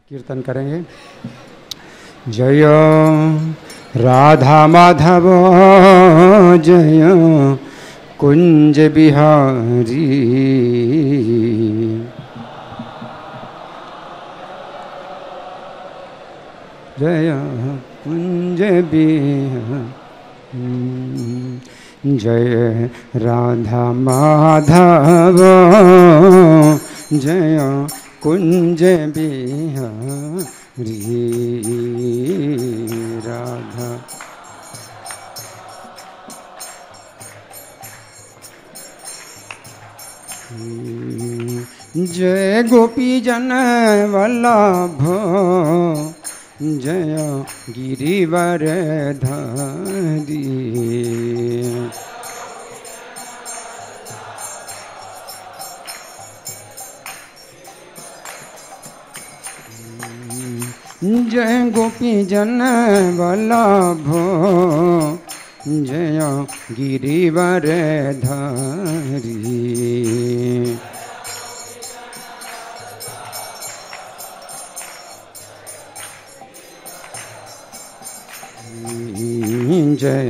कीर्तन करेंगे। जय राधा माधव जय कुंज बिहारी, जय कुंज बिहारी, जय राधा माधव जय कुंज बिहारी, राधा जय गोपी जन वल्लभ जय गिरिवर धारी, जय गोपी जन वल्लभ जय गिरिवर धारी, जय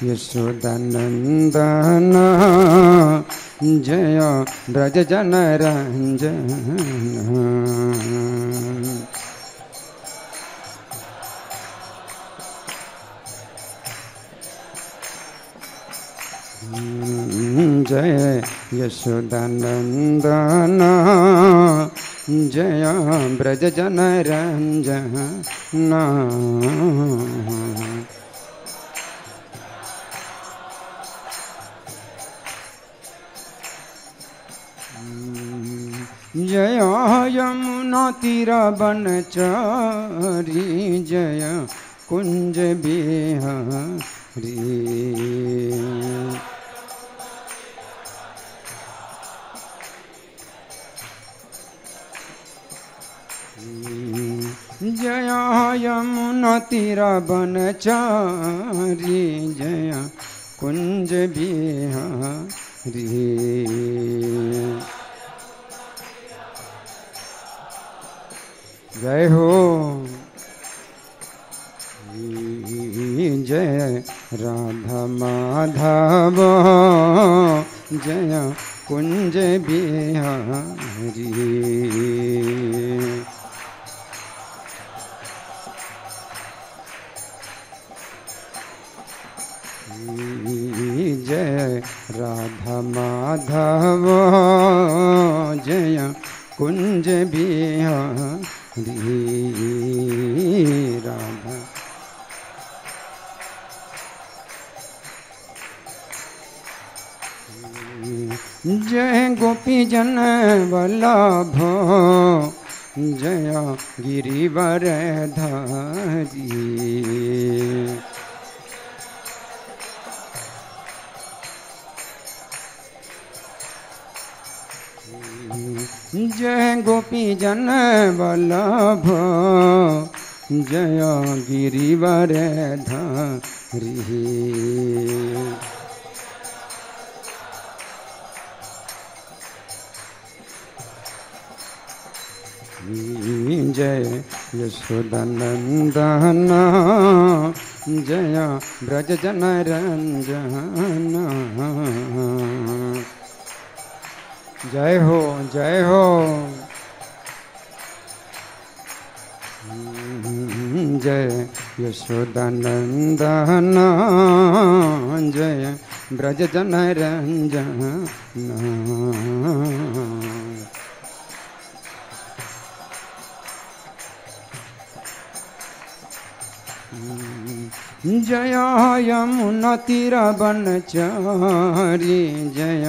यशोदानंदन जय ब्रज जन रंजन, जय यशोदानंदन जय ब्रज जन रंजन, जय यमुना तीर बनचारी जय कुंज बिहारी, जय यमुना तीर बनचारी जय कुंज बिहारी, जय हो जय राधा माधव जय कुंज बिहारी, जय राधा माधव जय कुंज बिहारी, राधा जय गोपी जन वल्लभ जय गिरिवर धारी, जय गोपी जन वल्लभ जय गिरिवर धारी, जय यशोदानंदन जय ब्रज जन रंजन, जय हो जय हो, जय यशोदानंदन जय ब्रज जन रंजन, जय यमुना तीर बनचारी जय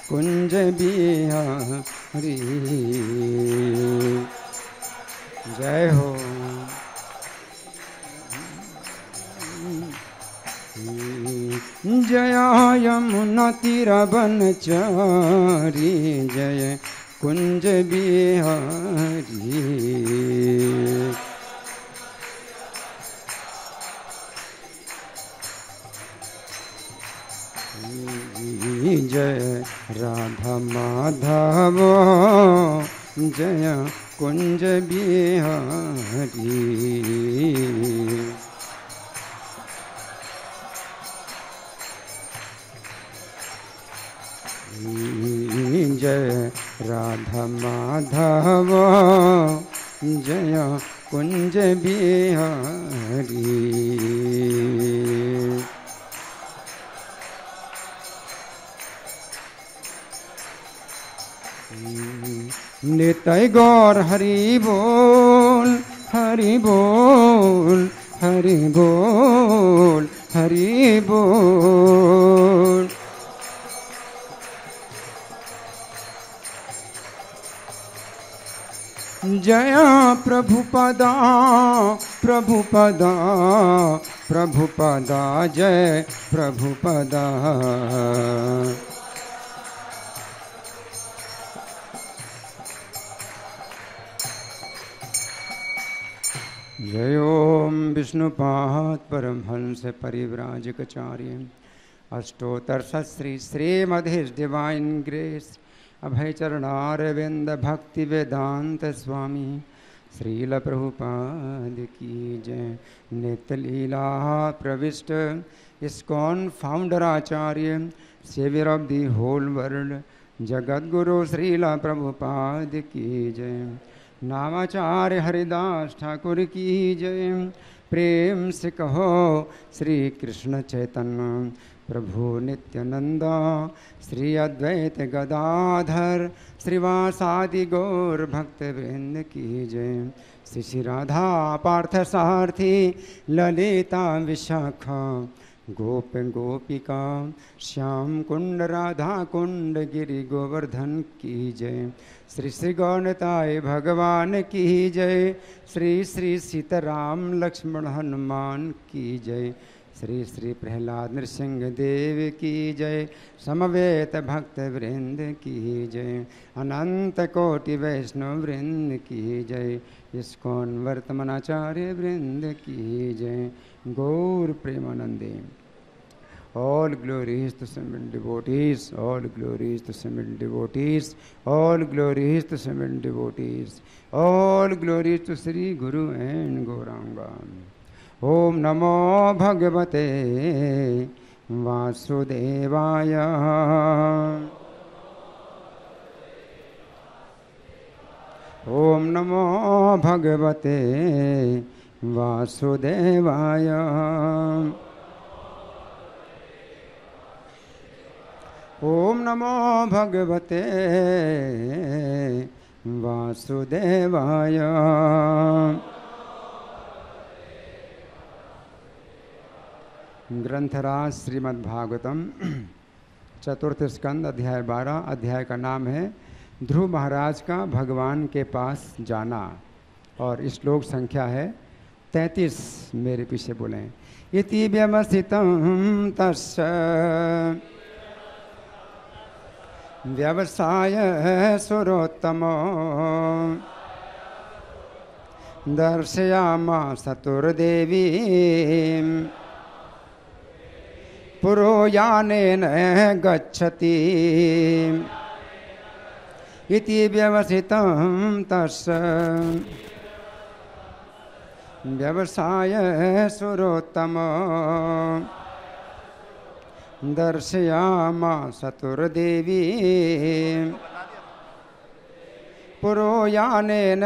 कुंज बिहारी, जय हो जय यमुना तीर बनचारी जय कुंज बिहारी, जय राधा माधव जय कुंज बिहारी। जय राधा माधव जय कुंज बिहारी। निताय गौर हरि बोल हरि बोल हरि बोल हरि बोल। जय प्रभुपदा प्रभुपदा प्रभुपदा जय प्रभुपदा। जय ओम विष्णुपाद परमहंस परिव्राजकाचार्य अष्टोत्तर श्री श्रीमद् डिवाइन ग्रेस अभय चरणारविंद भक्ति वेदांत स्वामी श्रील प्रभुपाद की जय। नित्य लीला प्रविष्ट इस्कॉन फाउंडर आचार्य saviour of the whole world जगत गुरु श्रील प्रभुपाद की जय। नामाचार्य हरिदास ठाकुर की जय। प्रेम से कहो श्री कृष्ण चैतन्य प्रभु नित्यानंदा श्री अद्वैत गदाधर श्रीवासादि गौर भक्त वृंद की जय। श्री श्री राधा पार्थ सारथी ललिता विशाखा गोप गोपिका श्याम कुंड राधा कुंड गिरि गोवर्धन की जय। श्री श्री गौरताय भगवान की जय। श्री श्री सीताराम लक्ष्मण हनुमान की जय। श्री श्री प्रहलाद नृसिंह देव की जय। समवेत भक्त वृंद की जय। अनंत कोटि वैष्णव वृंद की जय। इस्कॉन वर्तमानाचार्य वृंद की जय। गौर प्रेमानंदे। All glories to summit devotees, all glories to summit devotees, all glories to summit devotees, all glories to Sri Guru and Gauranga. Om Namo Bhagavate Vasudevaya. Om Namo Bhagavate Vasudevaya. ओम नमो भगवते वासुदेवाय। ग्रंथराज श्रीमद्भागवतम चतुर्थ स्कंद अध्याय 12। अध्याय का नाम है ध्रुव महाराज का भगवान के पास जाना और श्लोक संख्या है 33। मेरे पीछे बोलें। इति व्यवस्थितं तस्य व्यवसाय सुरोत्तमो दर्शयामास चतुर्देवी पुरोयानेन गच्छति। इति व्यवसितं तस्य व्यवसाय सुरोत्तमो दर्शयामास चतुर्देवी पुरोयानेन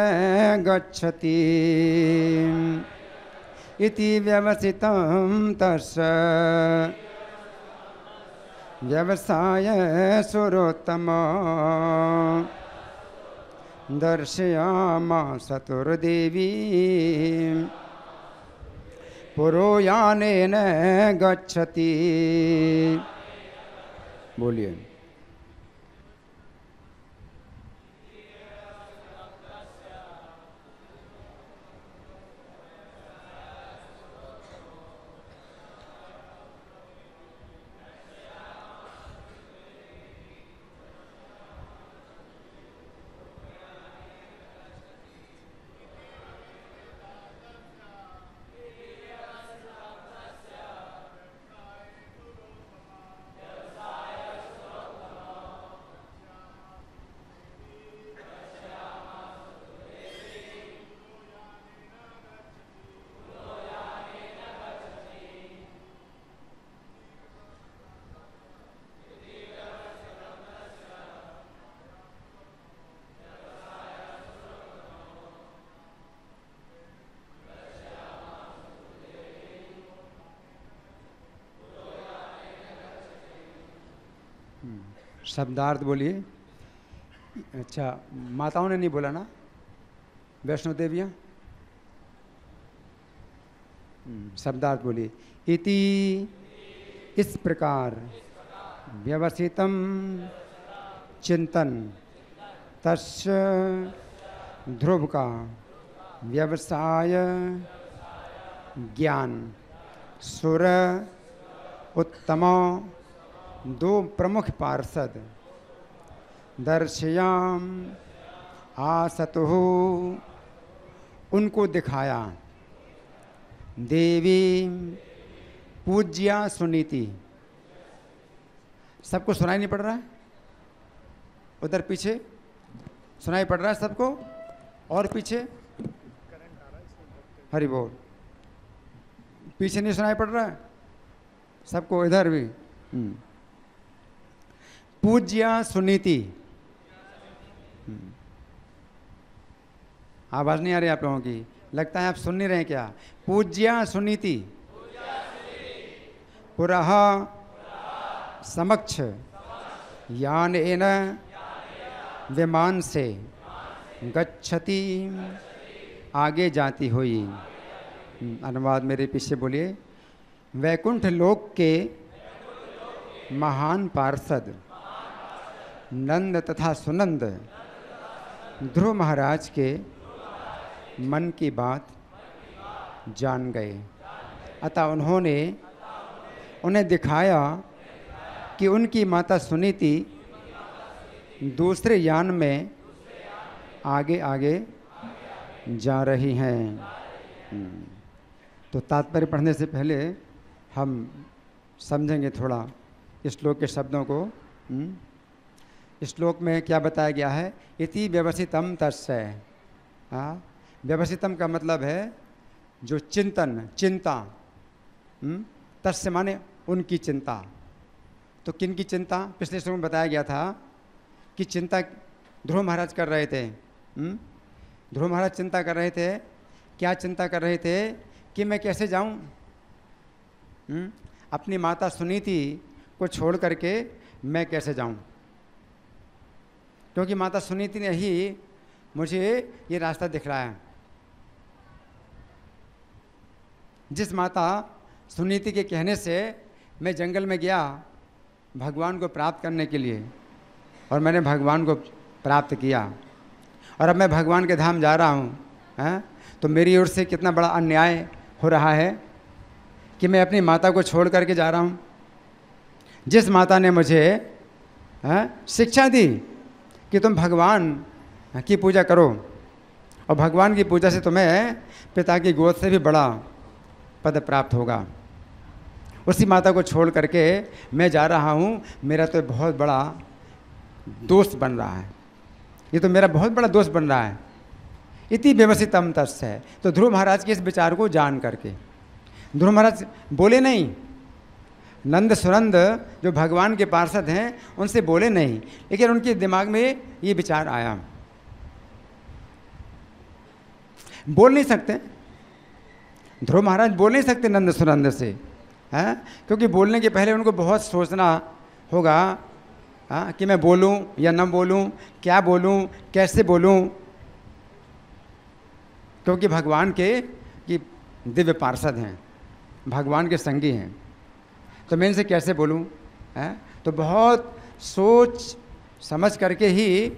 गच्छति। इति व्यवसितं तस्य व्यवसाय सुरोत्तमो दर्शयामास चतुर्देवी पुरोयानेन गच्छति। बोलिए। शब्दार्थ बोलिए। अच्छा, माताओं ने नहीं बोला ना, वैष्णो देवियाँ? शब्दार्थ बोलिए। इति इस प्रकार व्यवसितम चिंतन तस्य ध्रुव का व्यवसाय ज्ञान सुर उत्तम दो प्रमुख पार्षद दर्शयाम आसतुः उनको दिखाया। देवी पूज्या सुनीति। सबको सुनाई नहीं पड़ रहा है? उधर पीछे सुनाई पड़ रहा है सबको? और पीछे हरि बोल। पीछे नहीं सुनाई पड़ रहा है सबको? इधर भी पूज्या सुनीति। आवाज नहीं आ रही आप लोगों की? लगता है आप सुन नहीं रहे क्या? पूज्या सुनीति पुरः समक्ष यान एन विमान से गच्छति आगे जाती हुई। अनुवाद मेरे पीछे बोलिए। वैकुंठ लोक के महान पार्षद नंद तथा सुनंद ध्रुव महाराज के मन की बात जान गए। अतः उन्होंने उन्हें दिखाया कि उनकी माता सुनीति दूसरे यान में आगे आगे जा रही हैं। तो तात्पर्य पढ़ने से पहले हम समझेंगे थोड़ा इस श्लोक के शब्दों को। इस श्लोक में क्या बताया गया है? इति व्यवसितम तस्य। व्यवसितम का मतलब है जो चिंतन, चिंता। तस्य माने उनकी चिंता। तो किन की चिंता? पिछले श्लोक में बताया गया था कि चिंता ध्रुव महाराज कर रहे थे। ध्रुव महाराज चिंता कर रहे थे। क्या चिंता कर रहे थे? कि मैं कैसे जाऊं, अपनी माता सुनीति को छोड़ करके मैं कैसे जाऊं, क्योंकि माता सुनीति ने ही मुझे ये रास्ता दिखलाया। जिस माता सुनीति के कहने से मैं जंगल में गया भगवान को प्राप्त करने के लिए, और मैंने भगवान को प्राप्त किया, और अब मैं भगवान के धाम जा रहा हूँ, तो मेरी ओर से कितना बड़ा अन्याय हो रहा है कि मैं अपनी माता को छोड़ करके जा रहा हूँ। जिस माता ने मुझे शिक्षा दी कि तुम भगवान की पूजा करो, और भगवान की पूजा से तुम्हें पिता की गोद से भी बड़ा पद प्राप्त होगा, उसी माता को छोड़ करके मैं जा रहा हूँ। मेरा तो बहुत बड़ा दोस्त बन रहा है, ये तो मेरा बहुत बड़ा दोस्त बन रहा है। इति व्यवसितम तस्य है। तो ध्रुव महाराज के इस विचार को जान करके ध्रुव महाराज बोले नहीं। नंद सुनंद जो भगवान के पार्षद हैं उनसे बोले नहीं, लेकिन उनके दिमाग में ये विचार आया। बोल नहीं सकते ध्रुव महाराज, बोल नहीं सकते नंद सुनंद से, क्योंकि बोलने के पहले उनको बहुत सोचना होगा कि मैं बोलूं या न बोलूं, क्या बोलूं, कैसे बोलूं, क्योंकि भगवान के दिव्य पार्षद हैं, भगवान के संगी हैं। तो मैं इनसे कैसे बोलूं? तो बहुत सोच समझ करके ही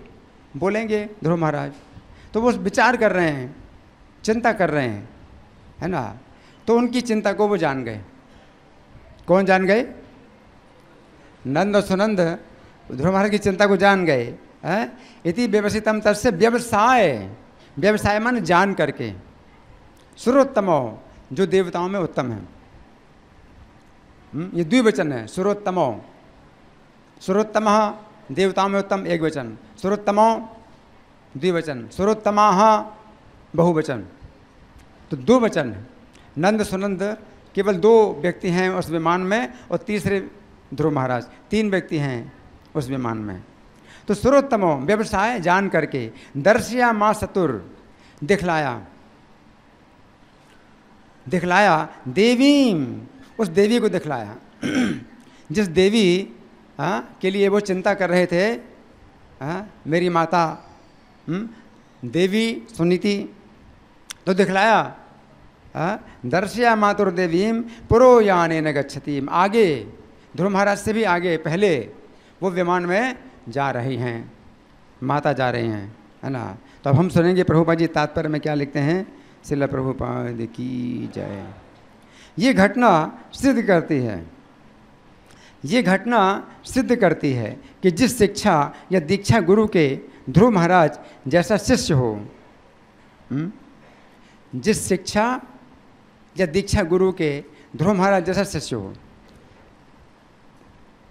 बोलेंगे ध्रुव महाराज। तो वो विचार कर रहे हैं, चिंता कर रहे हैं, है ना। तो उनकी चिंता को वो जान गए। कौन जान गए? नंद और सुनंद ध्रुव महाराज की चिंता को जान गए। इति व्यवसितम तस्य व्यवसाय। व्यवसाय माने जान करके। सुरोत्तमो जो देवताओं में उत्तम है। ये द्विवचन है, सुरोत्तमो। सुरोत्तमः देवताओं में उत्तम एक वचन, सुरोत्तमो द्विवचन, सुरोत्तमाः बहुवचन। तो दो वचन है। नंद सुनंद केवल दो व्यक्ति हैं उस विमान में, और तीसरे ध्रुव महाराज, तीन व्यक्ति हैं उस विमान में। तो सुरोत्तमो व्यवसाय जान करके, दर्शया माँ सतुर दिखलाया, दिखलाया देवी, उस देवी को दिखलाया जिस देवी के लिए वो चिंता कर रहे थे। मेरी माता देवी सुनीति, तो दिखलाया दर्शया मातुर्देवीम पुरोयाने न गच्छतीम। आगे ध्रुव महाराज से भी आगे पहले वो विमान में जा रही हैं, माता जा रही हैं, है ना। तो अब हम सुनेंगे प्रभुपाद जी तात्पर्य में क्या लिखते हैं। श्रील प्रभुपाद की जय। ये घटना सिद्ध करती है, ये घटना सिद्ध करती है कि जिस शिक्षा या दीक्षा गुरु के ध्रुव महाराज जैसा शिष्य हो, जिस शिक्षा या दीक्षा गुरु के ध्रुव महाराज जैसा शिष्य हो,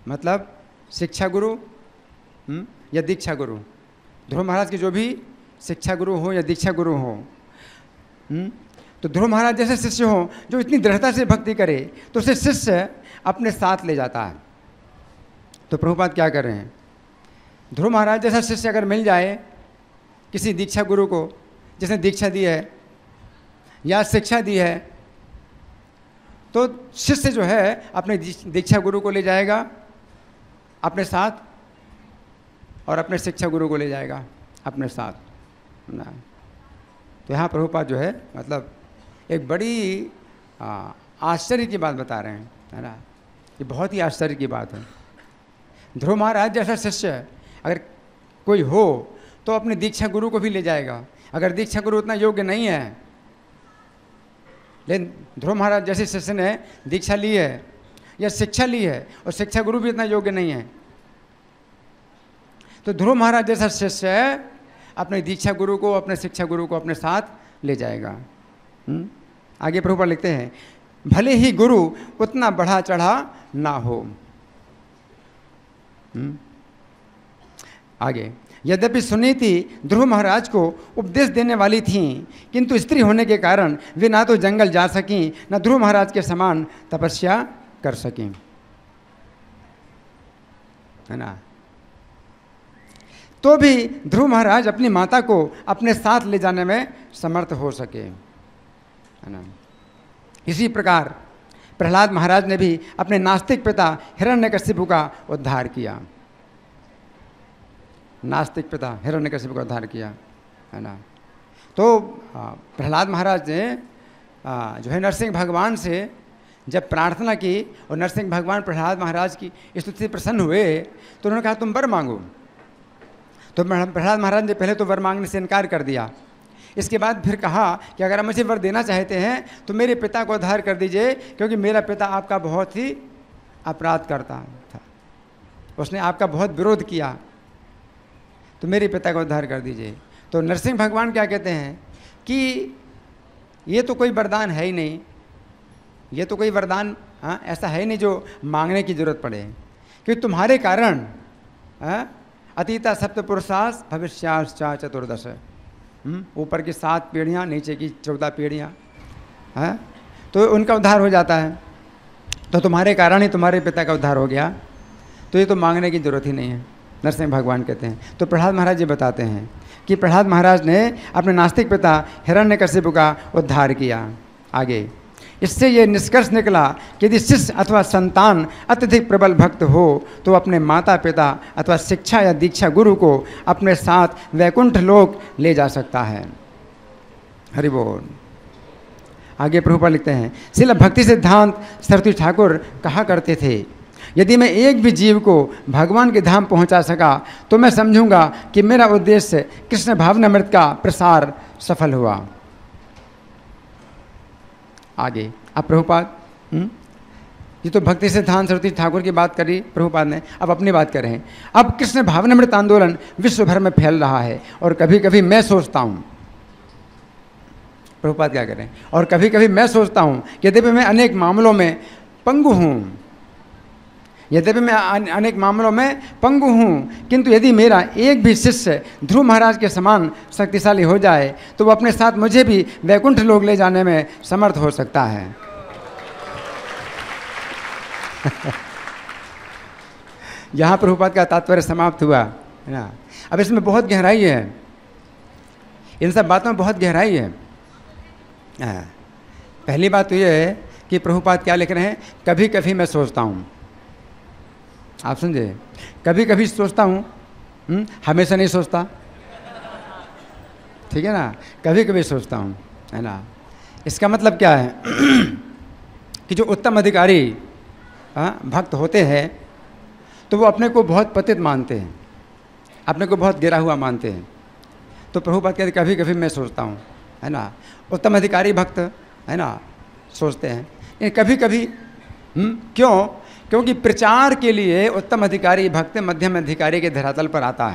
मतलब शिक्षा गुरु या दीक्षा गुरु, ध्रुव महाराज के जो भी शिक्षा गुरु हो या दीक्षा गुरु हो, तो ध्रुव महाराज जैसे शिष्य हो जो इतनी दृढ़ता से भक्ति करे तो उसे शिष्य अपने साथ ले जाता है। तो प्रभुपाद क्या कर रहे हैं, ध्रुव महाराज जैसा शिष्य अगर मिल जाए किसी दीक्षा गुरु को, जिसने दीक्षा दी है या शिक्षा दी है, तो शिष्य जो है अपने दीक्षा गुरु को ले जाएगा अपने साथ और अपने शिक्षा गुरु को ले जाएगा अपने साथ ना। तो यहाँ प्रभुपाद जो है मतलब एक बड़ी आश्चर्य की बात बता रहे हैं, है ना। ये बहुत ही आश्चर्य की बात है। ध्रुव महाराज जैसा शिष्य अगर कोई हो तो अपने दीक्षा गुरु को भी ले जाएगा। अगर दीक्षा गुरु उतना योग्य नहीं है, लेकिन ध्रुव महाराज जैसे शिष्य ने दीक्षा ली है या शिक्षा ली है और शिक्षा गुरु भी इतना योग्य नहीं है, तो ध्रुव महाराज जैसा शिष्य अपने दीक्षा गुरु को, अपने शिक्षा गुरु को अपने साथ ले जाएगा। आगे प्रभुपाद लिखते हैं, भले ही गुरु उतना बढ़ा चढ़ा ना हो। आगे, यद्यपि सुनीति ध्रुव महाराज को उपदेश देने वाली थीं, किंतु स्त्री होने के कारण वे ना तो जंगल जा सकीं न ध्रुव महाराज के समान तपस्या कर सकीं, है ना। तो भी ध्रुव महाराज अपनी माता को अपने साथ ले जाने में समर्थ हो सके, है ना। इसी प्रकार प्रहलाद महाराज ने भी अपने नास्तिक पिता हिरण्यकशिपु का उद्धार किया, नास्तिक पिता हिरण्यकशिपु का उद्धार किया, है ना। तो प्रहलाद महाराज ने जो है नरसिंह भगवान से जब प्रार्थना की और नरसिंह भगवान प्रहलाद महाराज की स्तुति से प्रसन्न हुए तो उन्होंने कहा तुम वर मांगो। तो प्रहलाद महाराज ने पहले तो वर मांगने से इनकार कर दिया। इसके बाद फिर कहा कि अगर आप मुझे वर देना चाहते हैं तो मेरे पिता को उद्धार कर दीजिए, क्योंकि मेरा पिता आपका बहुत ही अपराध करता था, उसने आपका बहुत विरोध किया, तो मेरे पिता को उद्धार कर दीजिए। तो नरसिंह भगवान क्या कहते हैं कि ये तो कोई वरदान है ही नहीं, ये तो कोई वरदान ऐसा है नहीं जो मांगने की जरूरत पड़े, क्योंकि तुम्हारे कारण अतीता सप्त पुरुषास भविष्याश्चा चतुर्दश, ऊपर की 7 पीढ़ियाँ, नीचे की 14 पीढ़ियाँ, हैं, तो उनका उद्धार हो जाता है। तो तुम्हारे कारण ही तुम्हारे पिता का उद्धार हो गया, तो ये तो मांगने की जरूरत ही नहीं है, नरसिंह भगवान कहते हैं। तो प्रहलाद महाराज जी बताते हैं कि प्रहलाद महाराज ने अपने नास्तिक पिता हिरण्यकशिपु का उद्धार किया। आगे, इससे ये निष्कर्ष निकला कि यदि शिष्य अथवा संतान अत्यधिक प्रबल भक्त हो तो अपने माता पिता अथवा शिक्षा या दीक्षा गुरु को अपने साथ वैकुंठ लोक ले जा सकता है। हरि बोल। आगे प्रभुपाद लिखते हैं, श्रील भक्ति सिद्धांत सरस्वती ठाकुर कहा करते थे, यदि मैं एक भी जीव को भगवान के धाम पहुंचा सका तो मैं समझूंगा कि मेरा उद्देश्य कृष्ण भावनामृत का प्रसार सफल हुआ। आगे अब प्रभुपाद ये तो भक्ति सिद्धांत सरस्वती ठाकुर की बात करी प्रभुपाद ने, अब अपनी बात कर रहे हैं। अब कृष्ण भावनामृत आंदोलन विश्व भर में फैल रहा है और कभी कभी मैं सोचता हूँ, प्रभुपाद क्या करें, और कभी कभी मैं सोचता हूँ यद्यपि मैं अनेक मामलों में पंगु हूँ, यद्यपि मैं अनेक मामलों में पंगु हूँ, किंतु यदि मेरा एक भी शिष्य ध्रुव महाराज के समान शक्तिशाली हो जाए तो वो अपने साथ मुझे भी वैकुंठ लोक ले जाने में समर्थ हो सकता है। यहाँ प्रभुपाद का तात्पर्य समाप्त हुआ है ना। अब इसमें बहुत गहराई है, इन सब बातों में बहुत गहराई है। पहली बात तो ये है कि प्रभुपाद क्या लिख रहे हैं, कभी कभी मैं सोचता हूँ, आप समझे? कभी कभी सोचता हूँ, हमेशा नहीं सोचता, ठीक है ना, कभी कभी सोचता हूँ, है ना। इसका मतलब क्या है कि जो उत्तम अधिकारी भक्त होते हैं तो वो अपने को बहुत पतित मानते हैं, अपने को बहुत गिरा हुआ मानते हैं। तो प्रभुपाद कहते कभी कभी मैं सोचता हूँ, है ना, उत्तम अधिकारी भक्त, है ना, सोचते हैं। ये कभी कभी क्यों? क्योंकि प्रचार के लिए उत्तम अधिकारी भक्त मध्यम अधिकारी के धरातल पर आता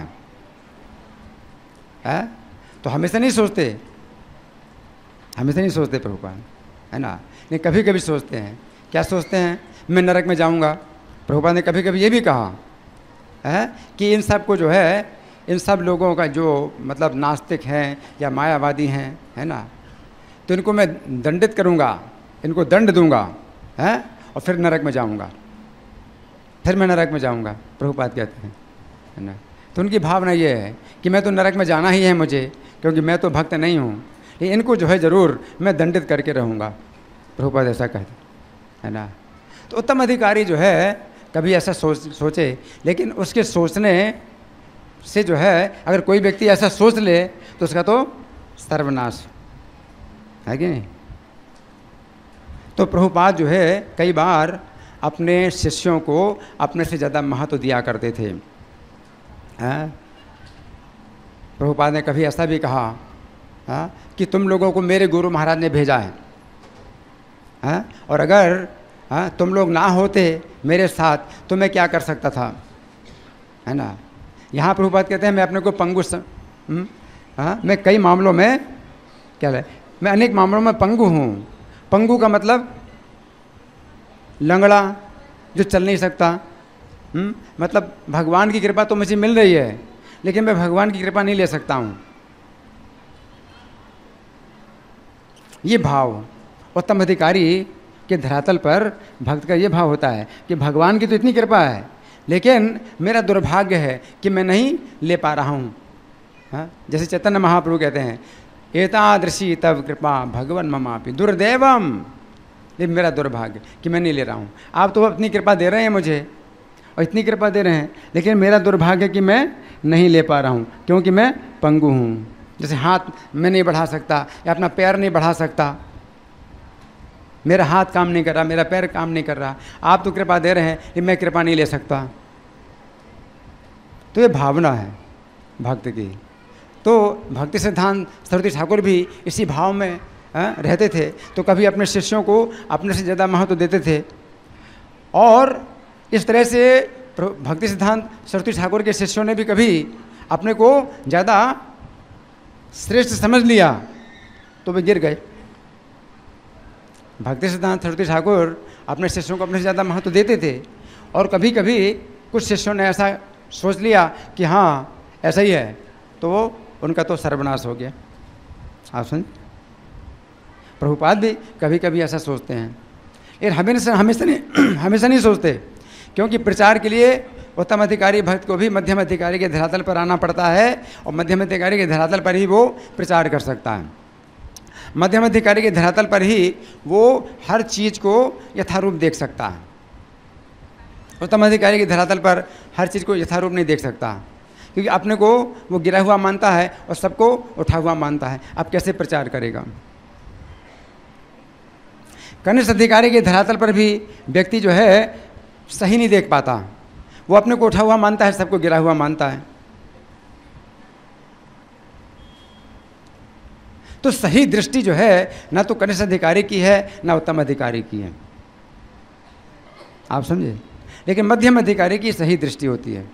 है? तो हमेशा नहीं सोचते, हमेशा नहीं सोचते प्रभुपाद, है ना। नहीं, कभी कभी सोचते हैं। क्या सोचते हैं? मैं नरक में जाऊंगा। प्रभुपाद ने कभी कभी ये भी कहा है कि इन सब को जो है, इन सब लोगों का जो मतलब नास्तिक हैं या मायावादी हैं, है ना, तो इनको मैं दंडित करूंगा, इनको दंड दूंगा, है, और फिर नरक में जाऊंगा, फिर मैं नरक में जाऊंगा, प्रभुपाद कहते हैं, है ना। तो उनकी भावना ये है कि मैं तो नरक में जाना ही है मुझे, क्योंकि मैं तो भक्त नहीं हूँ, लेकिन इनको जो है ज़रूर मैं दंडित करके रहूँगा। प्रभुपाद ऐसा कहते है ना। तो उत्तम अधिकारी जो है कभी ऐसा सोचे, लेकिन उसके सोचने से जो है, अगर कोई व्यक्ति ऐसा सोच ले तो उसका तो सर्वनाश है कि नहीं। तो प्रभुपाद जो है कई बार अपने शिष्यों को अपने से ज़्यादा महत्व दिया करते थे। प्रभुपाद ने कभी ऐसा भी कहा कि तुम लोगों को मेरे गुरु महाराज ने भेजा है, और अगर तुम लोग ना होते मेरे साथ तो मैं क्या कर सकता था, है ना। यहाँ प्रभुपाद कहते हैं मैं अपने को पंगु मैं कई मामलों में क्या है, मैं अनेक मामलों में पंगु हूँ। पंगु का मतलब लंगड़ा, जो चल नहीं सकता। मतलब भगवान की कृपा तो मुझे मिल रही है, लेकिन मैं भगवान की कृपा नहीं ले सकता हूँ। ये भाव उत्तम अधिकारी के धरातल पर भक्त का ये भाव होता है कि भगवान की तो इतनी कृपा है, लेकिन मेरा दुर्भाग्य है कि मैं नहीं ले पा रहा हूँ। जैसे चैतन्य महाप्रभु कहते हैं, एतादृशी तव कृपा भगवन ममापि दुर्दैवम, ये मेरा दुर्भाग्य कि मैं नहीं ले रहा हूँ। आप तो अपनी कृपा दे रहे हैं मुझे, और इतनी कृपा दे रहे हैं, लेकिन मेरा दुर्भाग्य कि मैं नहीं ले पा रहा हूँ, क्योंकि मैं पंगु हूँ। जैसे हाथ मैं नहीं बढ़ा सकता या अपना पैर नहीं बढ़ा सकता, मेरा हाथ काम नहीं कर रहा, मेरा पैर काम नहीं कर रहा, आप तो कृपा दे रहे हैं लेकिन मैं कृपा नहीं ले सकता। तो ये भावना है भक्त की। तो भक्ति सिद्धांत सरस्वती ठाकुर भी इसी भाव में रहते थे। तो कभी अपने शिष्यों को अपने से ज़्यादा महत्व देते थे, और इस तरह से भक्ति सिद्धांत सरस्वती ठाकुर के शिष्यों ने भी कभी अपने को ज़्यादा श्रेष्ठ समझ लिया तो वे गिर गए। भक्ति सिद्धांत सरस्वती ठाकुर अपने शिष्यों को अपने से ज़्यादा महत्व देते थे, और कभी कभी कुछ शिष्यों ने ऐसा सोच लिया कि हाँ ऐसा ही है, तो वो उनका तो सर्वनाश हो गया। आप सुन, प्रभुपाद भी कभी कभी ऐसा सोचते हैं, लेकिन हमेशा नहीं सोचते, क्योंकि प्रचार के लिए उत्तम अधिकारी भक्त को भी मध्यम अधिकारी के धरातल पर आना पड़ता है, और मध्यम अधिकारी के धरातल पर ही वो प्रचार कर सकता है। मध्यम अधिकारी के धरातल पर ही वो हर चीज़ को यथारूप देख सकता है। उत्तम अधिकारी के धरातल पर हर चीज़ को यथारूप नहीं देख सकता, क्योंकि अपने को वो गिरा हुआ मानता है और सबको उठा हुआ मानता है। अब कैसे प्रचार करेगा? कनिष्ठ अधिकारी के धरातल पर भी व्यक्ति जो है सही नहीं देख पाता, वो अपने को उठा हुआ मानता है, सबको गिरा हुआ मानता है। तो सही दृष्टि जो है ना तो कनिष्ठ अधिकारी की है ना उत्तम अधिकारी की है, आप समझे। लेकिन मध्यम अधिकारी की सही दृष्टि होती है।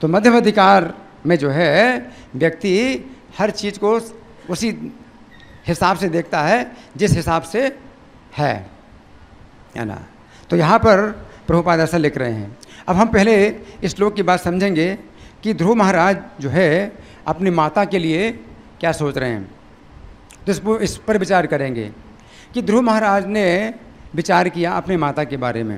तो मध्यम अधिकार में जो है व्यक्ति हर चीज़ को उसी हिसाब से देखता है जिस हिसाब से है ना। तो यहाँ पर प्रभुपाद ऐसा लिख रहे हैं। अब हम पहले इस श्लोक की बात समझेंगे कि ध्रुव महाराज जो है अपनी माता के लिए क्या सोच रहे हैं। तो इस पर विचार करेंगे कि ध्रुव महाराज ने विचार किया अपनी माता के बारे में,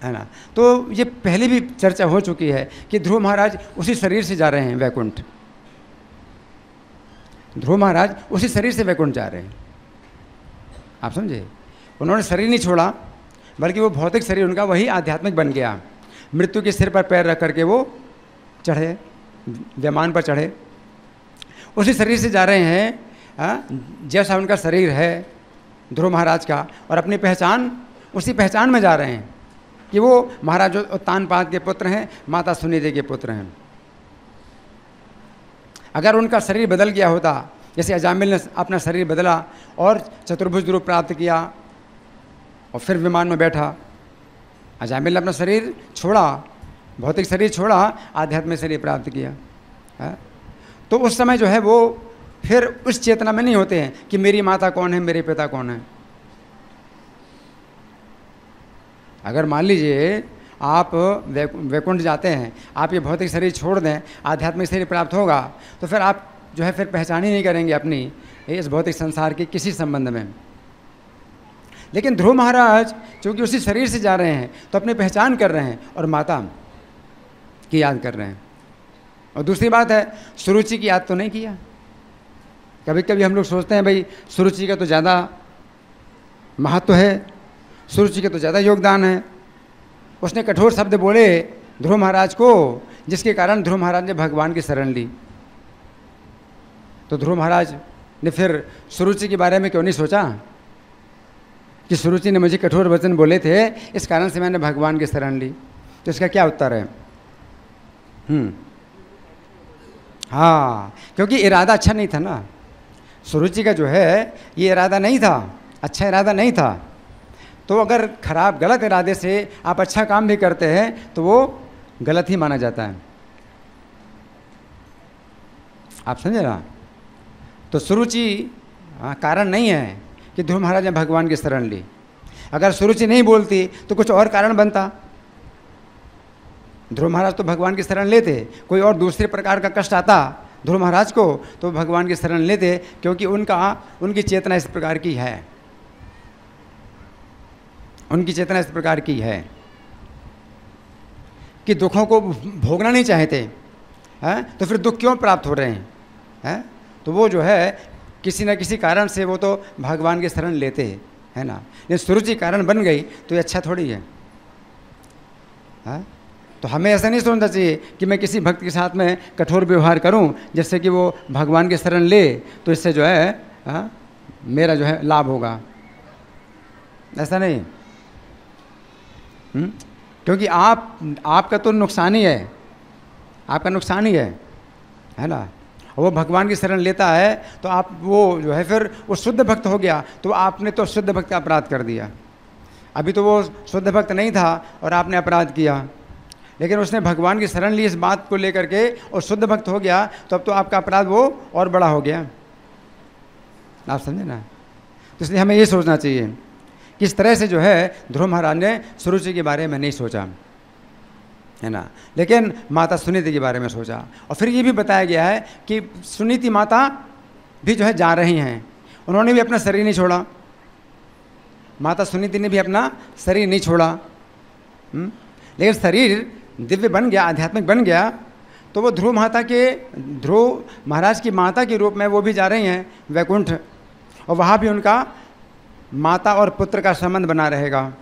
है ना। तो ये पहले भी चर्चा हो चुकी है कि ध्रुव महाराज उसी शरीर से जा रहे हैं वैकुंठ। ध्रुव महाराज उसी शरीर से वैकुंठ जा रहे हैं, आप समझे। उन्होंने शरीर नहीं छोड़ा, बल्कि वो भौतिक शरीर उनका वही आध्यात्मिक बन गया। मृत्यु के सिर पर पैर रख करके वो चढ़े, विमान पर चढ़े। उसी शरीर से जा रहे हैं जैसा उनका शरीर है ध्रुव महाराज का, और अपनी पहचान उसी पहचान में जा रहे हैं कि वो महाराज उत्तानपाद के पुत्र हैं, माता सुनीति के पुत्र हैं। अगर उनका शरीर बदल गया होता, जैसे अजामिल ने अपना शरीर बदला और चतुर्भुज रूप प्राप्त किया और फिर विमान में बैठा, अजामिल ने अपना शरीर छोड़ा, भौतिक शरीर छोड़ा, आध्यात्मिक शरीर प्राप्त किया है? तो उस समय जो है वो फिर उस चेतना में नहीं होते हैं कि मेरी माता कौन है, मेरे पिता कौन है। अगर मान लीजिए आप वैकुंठ जाते हैं, आप ये भौतिक शरीर छोड़ दें, आध्यात्मिक शरीर प्राप्त होगा, तो फिर आप जो है फिर पहचान ही नहीं करेंगे अपनी इस भौतिक संसार के किसी संबंध में। लेकिन ध्रुव महाराज चूँकि उसी शरीर से जा रहे हैं तो अपनी पहचान कर रहे हैं और माता की याद कर रहे हैं। और दूसरी बात है, सुरुचि की याद तो नहीं किया। कभी कभी हम लोग सोचते हैं भाई सुरुचि का तो ज़्यादा महत्व है, सुरुचि का तो ज़्यादा योगदान है। उसने कठोर शब्द बोले ध्रुव महाराज को, जिसके कारण ध्रुव महाराज ने भगवान की शरण ली। तो ध्रुव महाराज ने फिर सुरुचि के बारे में क्यों नहीं सोचा कि सुरुचि ने मुझे कठोर वचन बोले थे, इस कारण से मैंने भगवान की शरण ली। तो इसका क्या उत्तर है? हाँ, क्योंकि इरादा अच्छा नहीं था ना। सुरुचि का जो है ये इरादा नहीं था, अच्छा इरादा नहीं था। तो अगर खराब गलत इरादे से आप अच्छा काम भी करते हैं तो वो गलत ही माना जाता है। आप समझे ना? तो सुरुचि कारण नहीं है कि ध्रुव महाराज ने भगवान की शरण ली। अगर सुरुचि नहीं बोलती तो कुछ और कारण बनता। ध्रुव महाराज तो भगवान की शरण लेते, कोई और दूसरे प्रकार का कष्ट आता ध्रुव महाराज को तो भगवान की शरण लेते, क्योंकि उनकी चेतना इस प्रकार की है, उनकी चेतना इस प्रकार की है कि दुखों को भोगना नहीं चाहते हैं। तो फिर दुख क्यों प्राप्त हो रहे हैं? तो वो जो है किसी न किसी कारण से वो तो भगवान की शरण लेते है ना। ये सुरुचि कारण बन गई तो ये अच्छा थोड़ी है। तो हमें ऐसा नहीं सोचना चाहिए कि मैं किसी भक्त के साथ में कठोर व्यवहार करूं जिससे कि वो भगवान की शरण ले तो इससे जो है मेरा जो है लाभ होगा। ऐसा नहीं, क्योंकि आपका तो नुकसान ही है, आपका नुकसान ही है ना। वो भगवान की शरण लेता है तो आप वो जो है फिर वो शुद्ध भक्त हो गया, तो आपने तो शुद्ध भक्त का अपराध कर दिया। अभी तो वो शुद्ध भक्त नहीं था और आपने अपराध किया, लेकिन उसने भगवान की शरण ली इस बात को लेकर के और शुद्ध भक्त हो गया, तो अब तो आपका अपराध वो और बड़ा हो गया। आप समझे ना? तो इसलिए हमें ये सोचना चाहिए कि इस तरह से जो है ध्रुव महाराज ने सुरुचि के बारे में नहीं सोचा है ना, लेकिन माता सुनीति के बारे में सोचा। और फिर ये भी बताया गया है कि सुनीति माता भी जो है जा रही हैं, उन्होंने भी अपना शरीर नहीं छोड़ा, माता सुनीति ने भी अपना शरीर नहीं छोड़ा। लेकिन शरीर दिव्य बन गया, आध्यात्मिक बन गया, तो वो ध्रुव महाराज की माता के रूप में वो भी जा रही हैं वैकुंठ, और वहाँ भी उनका माता और पुत्र का संबंध बना रहेगा।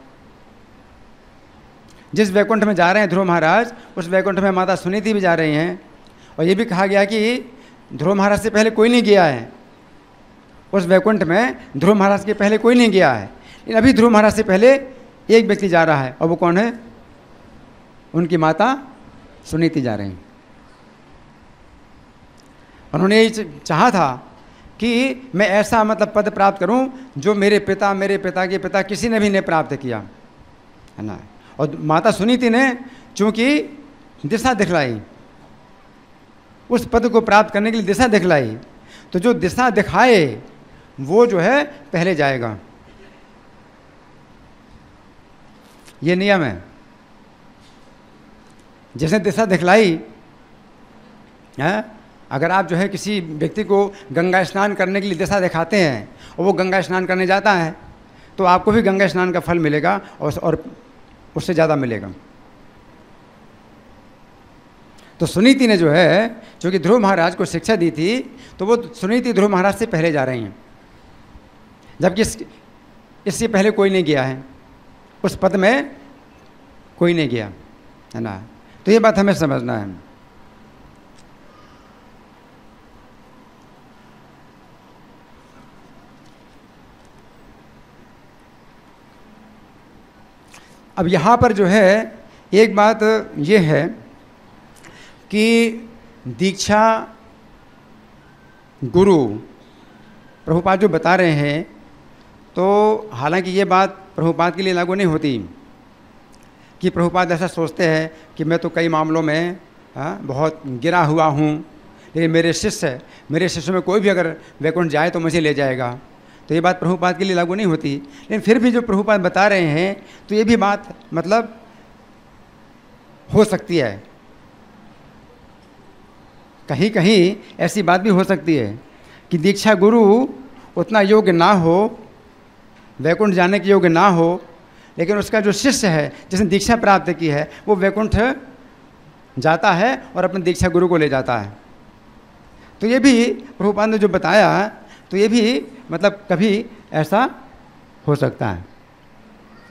जिस वैकुंठ में जा रहे हैं ध्रुव महाराज, उस वैकुंठ में माता सुनीति भी जा रही हैं। और ये भी कहा गया कि ध्रुव महाराज से पहले कोई नहीं गया है उस वैकुंठ में, ध्रुव महाराज के पहले कोई नहीं गया है, लेकिन अभी ध्रुव महाराज से पहले एक व्यक्ति जा रहा है, और वो कौन है? उनकी माता सुनीति जा रही। उन्होंने ये चाहा था कि मैं ऐसा मतलब पद प्राप्त करूं जो मेरे पिता के पिता किसी ने भी नहीं प्राप्त किया है ना। और माता सुनीति ने चूंकि दिशा दिखलाई, उस पद को प्राप्त करने के लिए दिशा दिखलाई, तो जो दिशा दिखाए वो जो है पहले जाएगा, ये नियम है। जिसने दिशा दिखलाई है, अगर आप जो है किसी व्यक्ति को गंगा स्नान करने के लिए दिशा दिखाते हैं और वो गंगा स्नान करने जाता है, तो आपको भी गंगा स्नान का फल मिलेगा और उससे ज़्यादा मिलेगा। तो सुनीति ने जो है, जो कि ध्रुव महाराज को शिक्षा दी थी, तो वो सुनीति ध्रुव महाराज से पहले जा रही हैं, जबकि इससे पहले कोई नहीं गया है, उस पद में कोई नहीं गया है ना। तो ये बात हमें समझना है। अब यहाँ पर जो है एक बात ये है कि दीक्षा गुरु प्रभुपाद जो बता रहे हैं, तो हालांकि ये बात प्रभुपाद के लिए लागू नहीं होती कि प्रभुपाद ऐसा सोचते हैं कि मैं तो कई मामलों में बहुत गिरा हुआ हूँ, लेकिन मेरे शिष्य में कोई भी अगर वैकुंठ जाए तो मुझे ले जाएगा। तो ये बात प्रभुपाद के लिए लागू नहीं होती। लेकिन फिर भी जो प्रभुपाद बता रहे हैं तो ये भी बात मतलब हो सकती है, कहीं कहीं ऐसी बात भी हो सकती है कि दीक्षा गुरु उतना योग्य ना हो, वैकुंठ जाने के योग्य ना हो, लेकिन उसका जो शिष्य है जिसने दीक्षा प्राप्त की है वो वैकुंठ जाता है और अपने दीक्षा गुरु को ले जाता है। तो ये भी प्रभुपाद ने जो बताया, तो ये भी मतलब कभी ऐसा हो सकता है।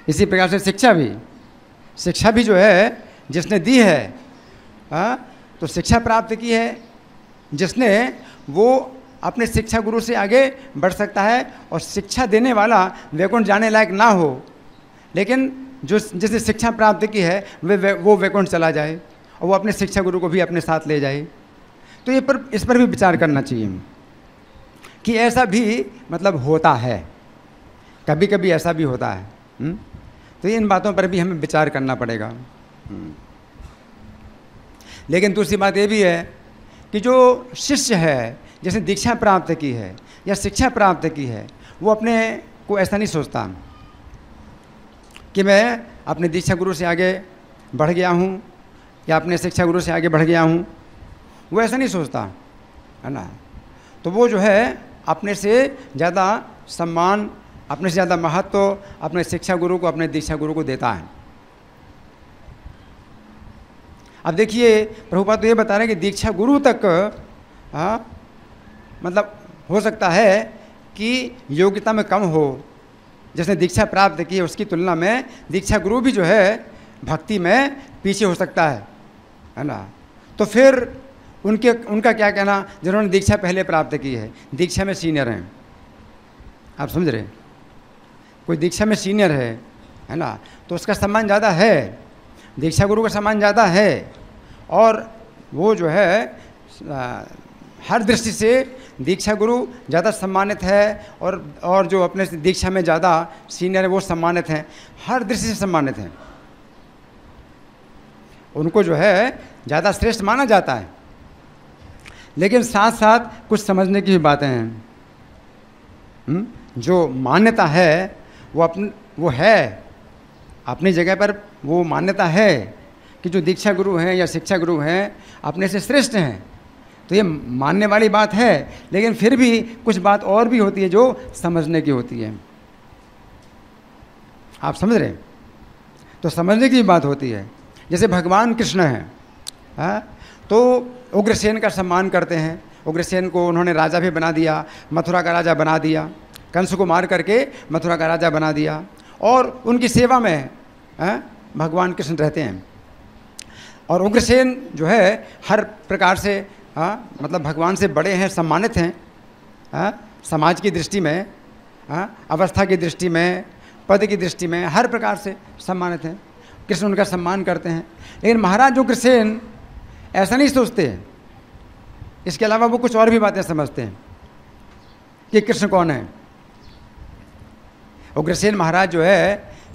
इसी प्रकार से शिक्षा भी जो है जिसने दी है, तो शिक्षा प्राप्त की है जिसने, वो अपने शिक्षा गुरु से आगे बढ़ सकता है। और शिक्षा देने वाला वैकुंठ जाने लायक ना हो, लेकिन जिसने शिक्षा प्राप्त की है वो वैकुंठ चला जाए और वो अपने शिक्षा गुरु को भी अपने साथ ले जाए। तो इस पर भी विचार करना चाहिए कि ऐसा भी मतलब होता है, कभी कभी ऐसा भी होता है। तो इन बातों पर भी हमें विचार करना पड़ेगा। लेकिन दूसरी बात ये भी है कि जो शिष्य है जिसने दीक्षा प्राप्त की है या शिक्षा प्राप्त की है, वो अपने को ऐसा नहीं सोचता कि मैं अपने दीक्षा गुरु से आगे बढ़ गया हूँ या अपने शिक्षा गुरु से आगे बढ़ गया हूँ, वो ऐसा नहीं सोचता, है ना। तो वो जो है अपने से ज़्यादा सम्मान, अपने से ज़्यादा महत्व अपने शिक्षा गुरु को, अपने दीक्षा गुरु को देता है। अब देखिए प्रभुपाद तो ये बता रहे हैं कि दीक्षा गुरु तक मतलब हो सकता है कि योग्यता में कम हो, जिसने दीक्षा प्राप्त की है उसकी तुलना में दीक्षा गुरु भी जो है भक्ति में पीछे हो सकता है ना। तो फिर उनका क्या कहना, जिन्होंने दीक्षा पहले प्राप्त की है, दीक्षा में सीनियर हैं, आप समझ रहे, कोई दीक्षा में सीनियर है ना, तो उसका सम्मान ज़्यादा है, दीक्षा गुरु का सम्मान ज़्यादा है। और वो जो है हर दृष्टि से दीक्षा गुरु ज़्यादा सम्मानित है, और जो अपने दीक्षा में ज़्यादा सीनियर है वो सम्मानित हैं, हर दृष्टि से सम्मानित हैं। उनको जो है ज़्यादा श्रेष्ठ माना जाता है। लेकिन साथ साथ कुछ समझने की भी बातें हैं। जो मान्यता है वो है अपनी जगह पर, वो मान्यता है कि जो दीक्षा गुरु हैं या शिक्षा गुरु हैं अपने से श्रेष्ठ हैं, तो ये मानने वाली बात है। लेकिन फिर भी कुछ बात और भी होती है जो समझने की होती है, आप समझ रहे हैं। तो समझने की बात होती है, जैसे भगवान कृष्ण हैं, तो उग्रसेन का सम्मान करते हैं। उग्रसेन को उन्होंने राजा भी बना दिया, मथुरा का राजा बना दिया, कंस को मार करके मथुरा का राजा बना दिया, और उनकी सेवा में भगवान कृष्ण रहते हैं। और उग्रसेन जो है हर प्रकार से मतलब भगवान से बड़े हैं, सम्मानित हैं, समाज की दृष्टि में, अवस्था की दृष्टि में, पद की दृष्टि में, हर प्रकार से सम्मानित हैं। कृष्ण उनका सम्मान करते हैं। लेकिन महाराज उग्रसेन ऐसा नहीं सोचते, इसके अलावा वो कुछ और भी बातें समझते हैं कि कृष्ण कौन है। उग्रसेन महाराज जो है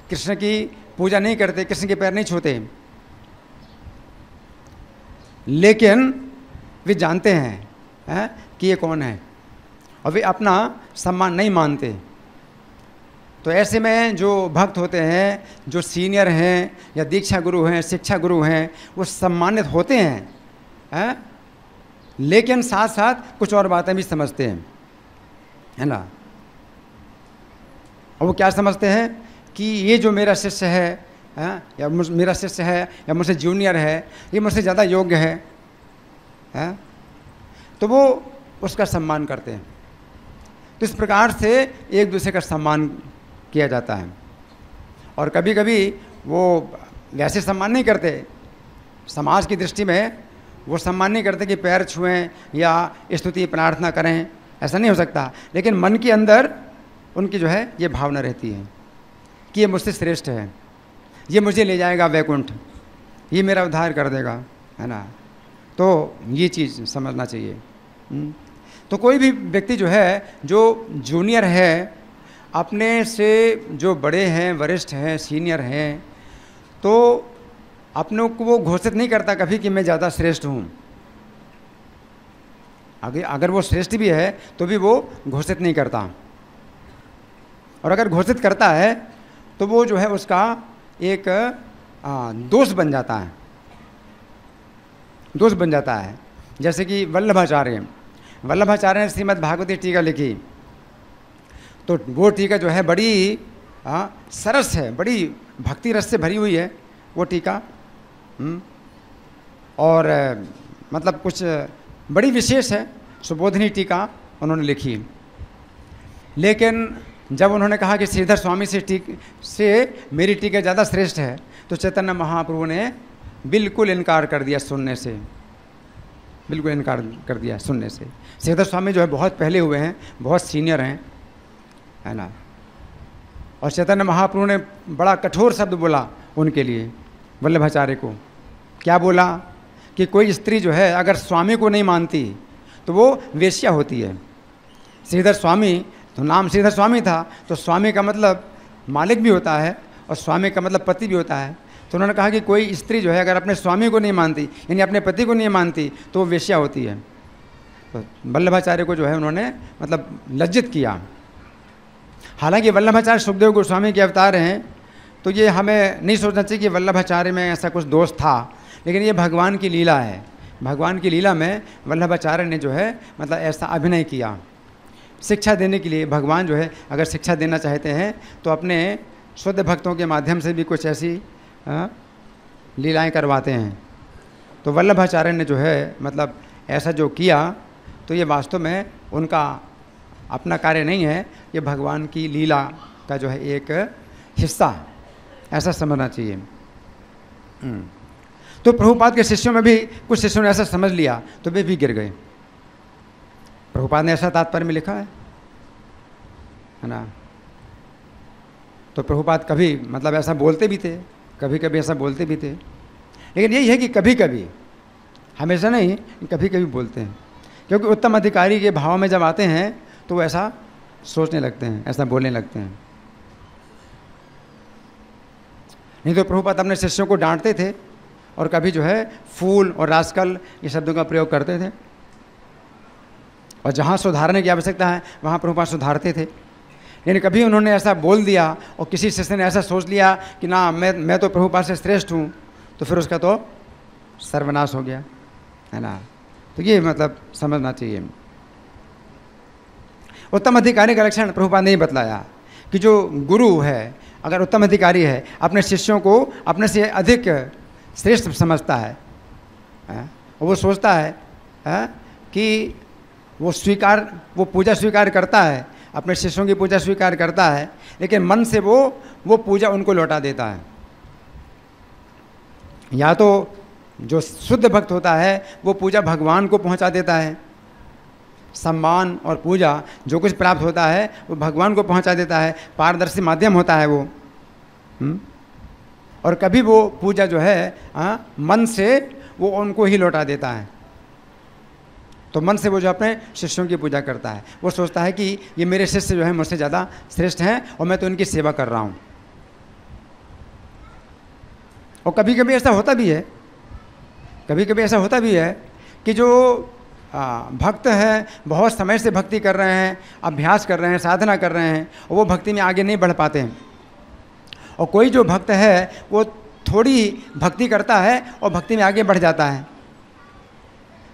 कृष्ण की पूजा नहीं करते, कृष्ण के पैर नहीं छूते, लेकिन वे जानते हैं कि ये कौन है, और वे अपना सम्मान नहीं मानते। तो ऐसे में जो भक्त होते हैं, जो सीनियर हैं या दीक्षा गुरु हैं, शिक्षा गुरु हैं, वो सम्मानित होते हैं, लेकिन साथ साथ कुछ और बातें भी समझते हैं, है ना। और वो क्या समझते हैं कि ये जो मेरा शिष्य है, या मेरा शिष्य है या मुझसे जूनियर है, ये मुझसे ज़्यादा योग्य है, तो वो उसका सम्मान करते हैं। तो इस प्रकार से एक दूसरे का सम्मान किया जाता है। और कभी कभी वो वैसे सम्मान नहीं करते, समाज की दृष्टि में वो सम्मान नहीं करते कि पैर छुएं या स्तुति प्रार्थना करें, ऐसा नहीं हो सकता। लेकिन मन के अंदर उनकी जो है ये भावना रहती है कि ये मुझसे श्रेष्ठ है, ये मुझे ले जाएगा वैकुंठ, ये मेरा उद्धार कर देगा, है ना। तो ये चीज़ समझना चाहिए। तो कोई भी व्यक्ति जो है, जो जूनियर है, अपने से जो बड़े हैं, वरिष्ठ हैं, सीनियर हैं, तो अपनों को वो घोषित नहीं करता कभी कि मैं ज़्यादा श्रेष्ठ हूँ। अगर वो श्रेष्ठ भी है तो भी वो घोषित नहीं करता, और अगर घोषित करता है तो वो जो है उसका एक दोष बन जाता है, दोष बन जाता है। जैसे कि वल्लभाचार्य ने श्रीमद् भागवती टीका लिखी, तो वो टीका जो है बड़ी सरस है, बड़ी भक्ति रस से भरी हुई है वो टीका, और मतलब कुछ बड़ी विशेष है, सुबोधनी टीका उन्होंने लिखी। लेकिन जब उन्होंने कहा कि श्रीधर स्वामी से मेरी टीका ज़्यादा श्रेष्ठ है, तो चैतन्य महाप्रभु ने बिल्कुल इनकार कर दिया सुनने से, बिल्कुल इनकार कर दिया सुनने से। श्रीधर स्वामी जो है बहुत पहले हुए हैं, बहुत सीनियर हैं, है ना। और चैतन्य महाप्रभु ने बड़ा कठोर शब्द बोला उनके लिए, वल्लभाचार्य को। क्या बोला कि कोई स्त्री जो है अगर स्वामी को नहीं मानती तो वो वेश्या होती है। श्रीधर स्वामी, तो नाम श्रीधर स्वामी था, तो स्वामी का मतलब मालिक भी होता है और स्वामी का मतलब पति भी होता है। तो उन्होंने कहा कि कोई स्त्री जो है अगर अपने स्वामी को नहीं मानती, यानी अपने पति को नहीं मानती, तो वो वेश्या होती है। तो वल्लभाचार्य को जो है उन्होंने मतलब लज्जित किया। हालांकि वल्लभाचार्य सुखदेव गोस्वामी के अवतार हैं, तो ये हमें नहीं सोचना चाहिए कि वल्लभाचार्य में ऐसा कुछ दोष था, लेकिन ये भगवान की लीला है। भगवान की लीला में वल्लभाचार्य ने जो है मतलब ऐसा अभिनय किया शिक्षा देने के लिए। भगवान जो है अगर शिक्षा देना चाहते हैं तो अपने शुद्ध भक्तों के माध्यम से भी कुछ ऐसी लीलाएं करवाते हैं। तो वल्लभाचार्य ने जो है मतलब ऐसा जो किया, तो ये वास्तव में उनका अपना कार्य नहीं है, ये भगवान की लीला का जो है एक हिस्सा, ऐसा समझना चाहिए। तो प्रभुपाद के शिष्यों में भी कुछ शिष्यों ने ऐसा समझ लिया तो वे भी गिर गए। प्रभुपाद ने ऐसा तात्पर्य में लिखा है ना। तो प्रभुपाद कभी मतलब ऐसा बोलते भी थे, कभी कभी ऐसा बोलते भी थे, लेकिन यही है कि कभी कभी, हमेशा नहीं, कभी कभी बोलते हैं, क्योंकि उत्तम अधिकारी के भाव में जब आते हैं तो वो ऐसा सोचने लगते हैं, ऐसा बोलने लगते हैं। नहीं तो प्रभुपाद अपने शिष्यों को डांटते थे और कभी जो है फूल और रास्कल ये शब्दों का प्रयोग करते थे, और जहाँ सुधारने की आवश्यकता है वहाँ प्रभुपाद सुधारते थे। यानी कभी उन्होंने ऐसा बोल दिया और किसी शिष्य ने ऐसा सोच लिया कि ना मैं तो प्रभुपाद से श्रेष्ठ हूँ, तो फिर उसका तो सर्वनाश हो गया, है ना। तो ये मतलब समझना चाहिए। उत्तम अधिकारी का लक्षण प्रभुपाद ने बतलाया कि जो गुरु है, अगर उत्तम अधिकारी है, अपने शिष्यों को अपने से अधिक श्रेष्ठ समझता है, और वो सोचता है कि वो पूजा स्वीकार करता है, अपने शिष्यों की पूजा स्वीकार करता है, लेकिन मन से वो पूजा उनको लौटा देता है। या तो जो शुद्ध भक्त होता है वो पूजा भगवान को पहुंचा देता है, सम्मान और पूजा जो कुछ प्राप्त होता है वो भगवान को पहुंचा देता है, पारदर्शी माध्यम होता है वो। और कभी वो पूजा जो है मन से वो उनको ही लौटा देता है। तो मन से वो जो अपने शिष्यों की पूजा करता है, वो सोचता है कि ये मेरे शिष्य जो है मुझसे ज़्यादा श्रेष्ठ हैं और मैं तो इनकी सेवा कर रहा हूँ। और कभी कभी ऐसा होता भी है, कभी कभी ऐसा होता भी है कि जो भक्त हैं, बहुत समय से भक्ति कर रहे हैं, अभ्यास कर रहे हैं, साधना कर रहे हैं, और वो भक्ति में आगे नहीं बढ़ पाते हैं। और कोई जो भक्त है वो थोड़ी भक्ति करता है और भक्ति में आगे बढ़ जाता है,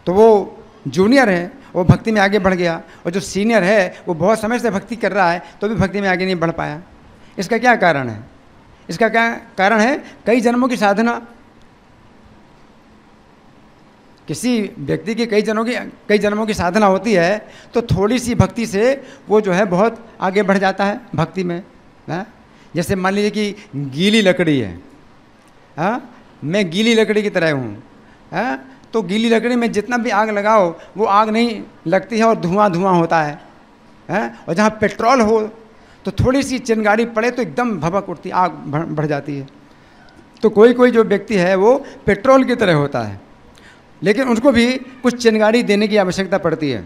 तो वो जूनियर है, वो भक्ति में आगे बढ़ गया, और जो सीनियर है वो बहुत समय से भक्ति कर रहा है तो भी भक्ति में आगे नहीं बढ़ पाया। इसका क्या कारण है? इसका क्या कारण है? कई जन्मों की साधना। किसी व्यक्ति की कई जन्मों की साधना होती है तो थोड़ी सी भक्ति से वो जो है बहुत आगे बढ़ जाता है भक्ति में। जैसे मान लीजिए कि गीली लकड़ी है, मैं गीली लकड़ी की तरह हूँ, है? तो गीली लकड़ी में जितना भी आग लगाओ वो आग नहीं लगती है और धुआं धुआं होता है, और जहाँ पेट्रोल हो तो थोड़ी सी चिंगारी पड़े तो एकदम भभक उठती, आग बढ़ जाती है। तो कोई कोई जो व्यक्ति है वो पेट्रोल की तरह होता है, लेकिन उनको भी कुछ चिंगारी देने की आवश्यकता पड़ती है।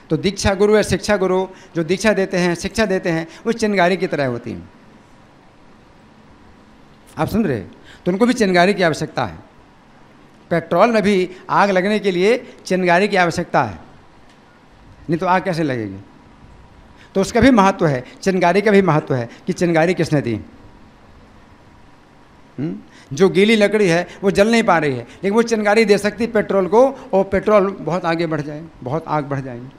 तो दीक्षा गुरु या शिक्षा गुरु जो दीक्षा देते हैं, शिक्षा देते हैं, वो चिंगारी की तरह होती हैं। आप समझ रहे? तो उनको भी चिंगारी की आवश्यकता है। पेट्रोल में भी आग लगने के लिए चिंगारी की आवश्यकता है, नहीं तो आग कैसे लगेगी? तो उसका भी महत्व है, चिंगारी का भी महत्व है कि चिंगारी किसने दी। जो गीली लकड़ी है वो जल नहीं पा रही है, लेकिन वो चिंगारी दे सकती पेट्रोल को, और पेट्रोल बहुत आगे बढ़ जाए, बहुत आग बढ़ जाएगी।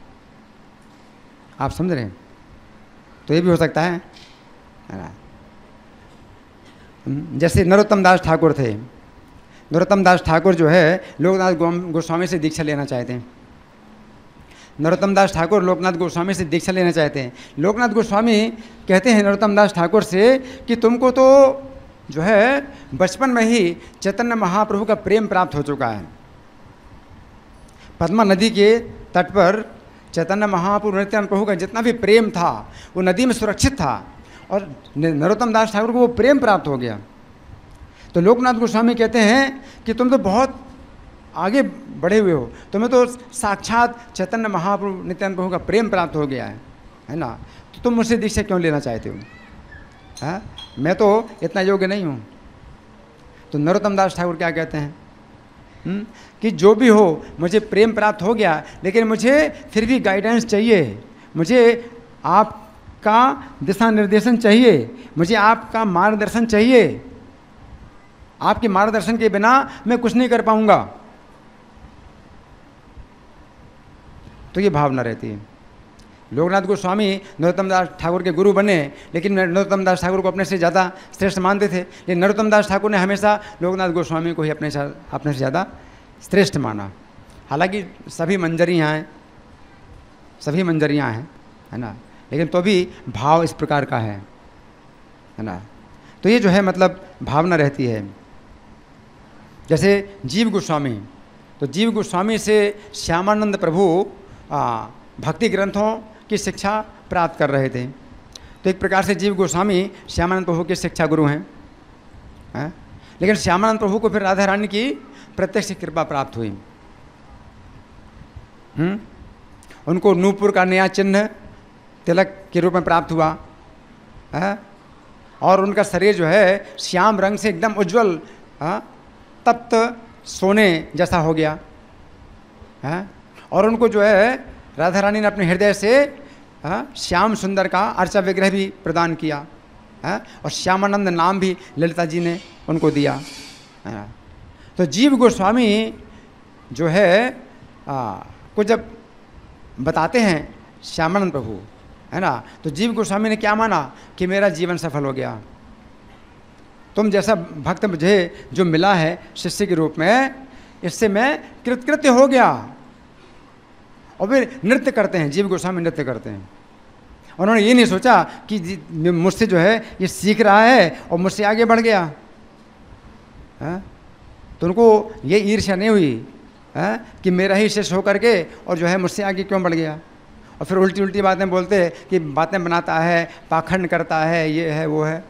आप समझ रहे हैं? तो ये भी हो सकता है। जैसे नरोत्तम दास ठाकुर थे। नरोत्तम दास ठाकुर जो है लोकनाथ गोस्वामी से दीक्षा लेना चाहते हैं। नरोत्तम दास ठाकुर लोकनाथ गोस्वामी से दीक्षा लेना चाहते हैं। लोकनाथ गोस्वामी कहते हैं नरोत्तम दास ठाकुर से कि तुमको तो जो है बचपन में ही चैतन्य महाप्रभु का प्रेम प्राप्त हो चुका है। पद्मा नदी के तट पर चैतन्य महाप्रभु नित्यानंद प्रभु का जितना भी प्रेम था वो नदी में सुरक्षित था, और नरोत्तम दास ठाकुर को वो प्रेम प्राप्त हो गया। तो लोकनाथ गोस्वामी कहते हैं कि तुम तो बहुत आगे बढ़े हुए हो, तुम्हें तो साक्षात चैतन्य महाप्रभु नित्यानंद प्रभु का प्रेम प्राप्त हो गया है ना? तो तुम मुझसे दीक्षा क्यों लेना चाहते हो? हाँ, मैं तो इतना योग्य नहीं हूँ। तो नरोत्तम दास ठाकुर क्या कहते हैं कि जो भी हो, मुझे प्रेम प्राप्त हो गया, लेकिन मुझे फिर भी गाइडेंस चाहिए, मुझे आपका दिशा निर्देशन चाहिए, मुझे आपका मार्गदर्शन चाहिए। आपके मार्गदर्शन के बिना मैं कुछ नहीं कर पाऊंगा। तो ये भावना रहती है। लोकनाथ गोस्वामी नरोत्तम दास ठाकुर के गुरु बने, लेकिन नरोत्तम दास ठाकुर को अपने से ज़्यादा श्रेष्ठ मानते थे। लेकिन नरोत्तम दास ठाकुर ने हमेशा लोकनाथ गोस्वामी को ही अपने से ज़्यादा श्रेष्ठ माना। हालांकि सभी मंजरियाँ हैं, है ना? लेकिन तो भी भाव इस प्रकार का है ना? तो ये जो है मतलब भावना रहती है। जैसे जीव गोस्वामी, तो जीव गोस्वामी से श्यामानंद प्रभु भक्ति ग्रंथों की शिक्षा प्राप्त कर रहे थे। तो एक प्रकार से जीव गोस्वामी श्यामानंद प्रभु के शिक्षा गुरु हैं, लेकिन श्यामानंद प्रभु को फिर राधा रानी की प्रत्यक्ष कृपा प्राप्त हुई। उनको नूपुर का नया चिन्ह तिलक के रूप में प्राप्त हुआ है, और उनका शरीर जो है श्याम रंग से एकदम उज्जवल तप्त सोने जैसा हो गया है। और उनको जो है राधा रानी ने अपने हृदय से श्याम सुंदर का अर्चा विग्रह भी प्रदान किया है, और श्यामानंद नाम भी ललिता जी ने उनको दिया। तो जीव गोस्वामी जो है को जब बताते हैं श्यामानंद प्रभु, है ना, तो जीव गोस्वामी ने क्या माना कि मेरा जीवन सफल हो गया। तुम जैसा भक्त मुझे जो मिला है शिष्य के रूप में, इससे मैं कृतकृत्य हो गया। और फिर नृत्य करते हैं, जीव गोस्वामी नृत्य करते हैं। उन्होंने ये नहीं सोचा कि मुझसे जो है ये सीख रहा है और मुझसे आगे बढ़ गया है? तो उनको ये ईर्ष्या नहीं हुई है कि मेरा ही शिष्य होकर के और जो है मुझसे आगे क्यों बढ़ गया। और फिर उल्टी उल्टी बातें बोलते कि बातें बनाता है, पाखंड करता है, ये है वो है,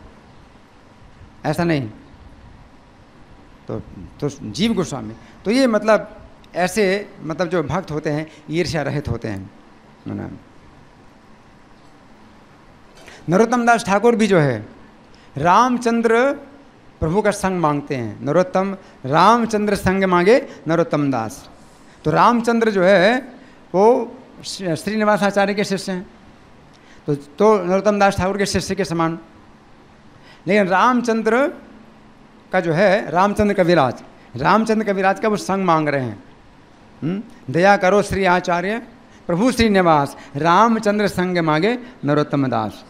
ऐसा नहीं। तो जीव गोस्वामी तो ये मतलब ऐसे मतलब जो भक्त होते हैं ईर्ष्या रहित होते हैं। नरोत्तम दास ठाकुर भी जो है रामचंद्र प्रभु का संग मांगते हैं। नरोत्तम रामचंद्र संग मांगे नरोत्तम दास। तो रामचंद्र जो है वो श्रीनिवास आचार्य के शिष्य हैं, तो नरोत्तम दास ठाकुर के शिष्य के समान। लेकिन रामचंद्र का जो है रामचंद्र कविराज का वो संग मांग रहे हैं। दया करो श्री आचार्य प्रभु श्रीनिवास, रामचंद्र संग मांगे नरोत्तम दास।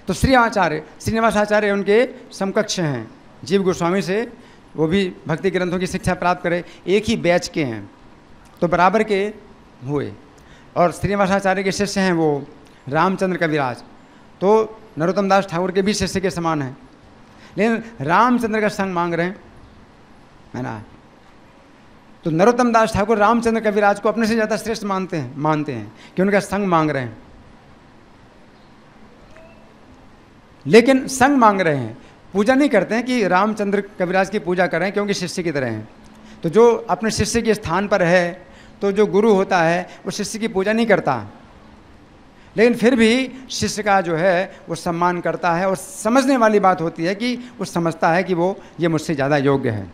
तो श्री आचार्य श्रीनिवास आचार्य उनके समकक्ष हैं जीव गोस्वामी से, वो भी भक्ति ग्रंथों की शिक्षा प्राप्त करे, एक ही बैच के हैं, तो बराबर के हुए। और श्रीनिवास आचार्य के शिष्य हैं वो रामचंद्र कविराज, तो नरोत्तम दास ठाकुर के भी शिष्य के समान हैं। लेकिन रामचंद्र का संग मांग रहे हैं, है ना। तो नरोत्तम दास ठाकुर रामचंद्र कविराज को अपने से ज़्यादा श्रेष्ठ मानते हैं कि उनका संग मांग रहे हैं। लेकिन संग मांग रहे हैं, पूजा नहीं करते हैं कि रामचंद्र कविराज की पूजा करें क्योंकि शिष्य की तरह हैं। तो जो अपने शिष्य के स्थान पर है, तो जो गुरु होता है वो शिष्य की पूजा नहीं करता, लेकिन फिर भी शिष्य का जो है वो सम्मान करता है। और समझने वाली बात होती है कि वो समझता है कि वो ये मुझसे ज़्यादा योग्य है।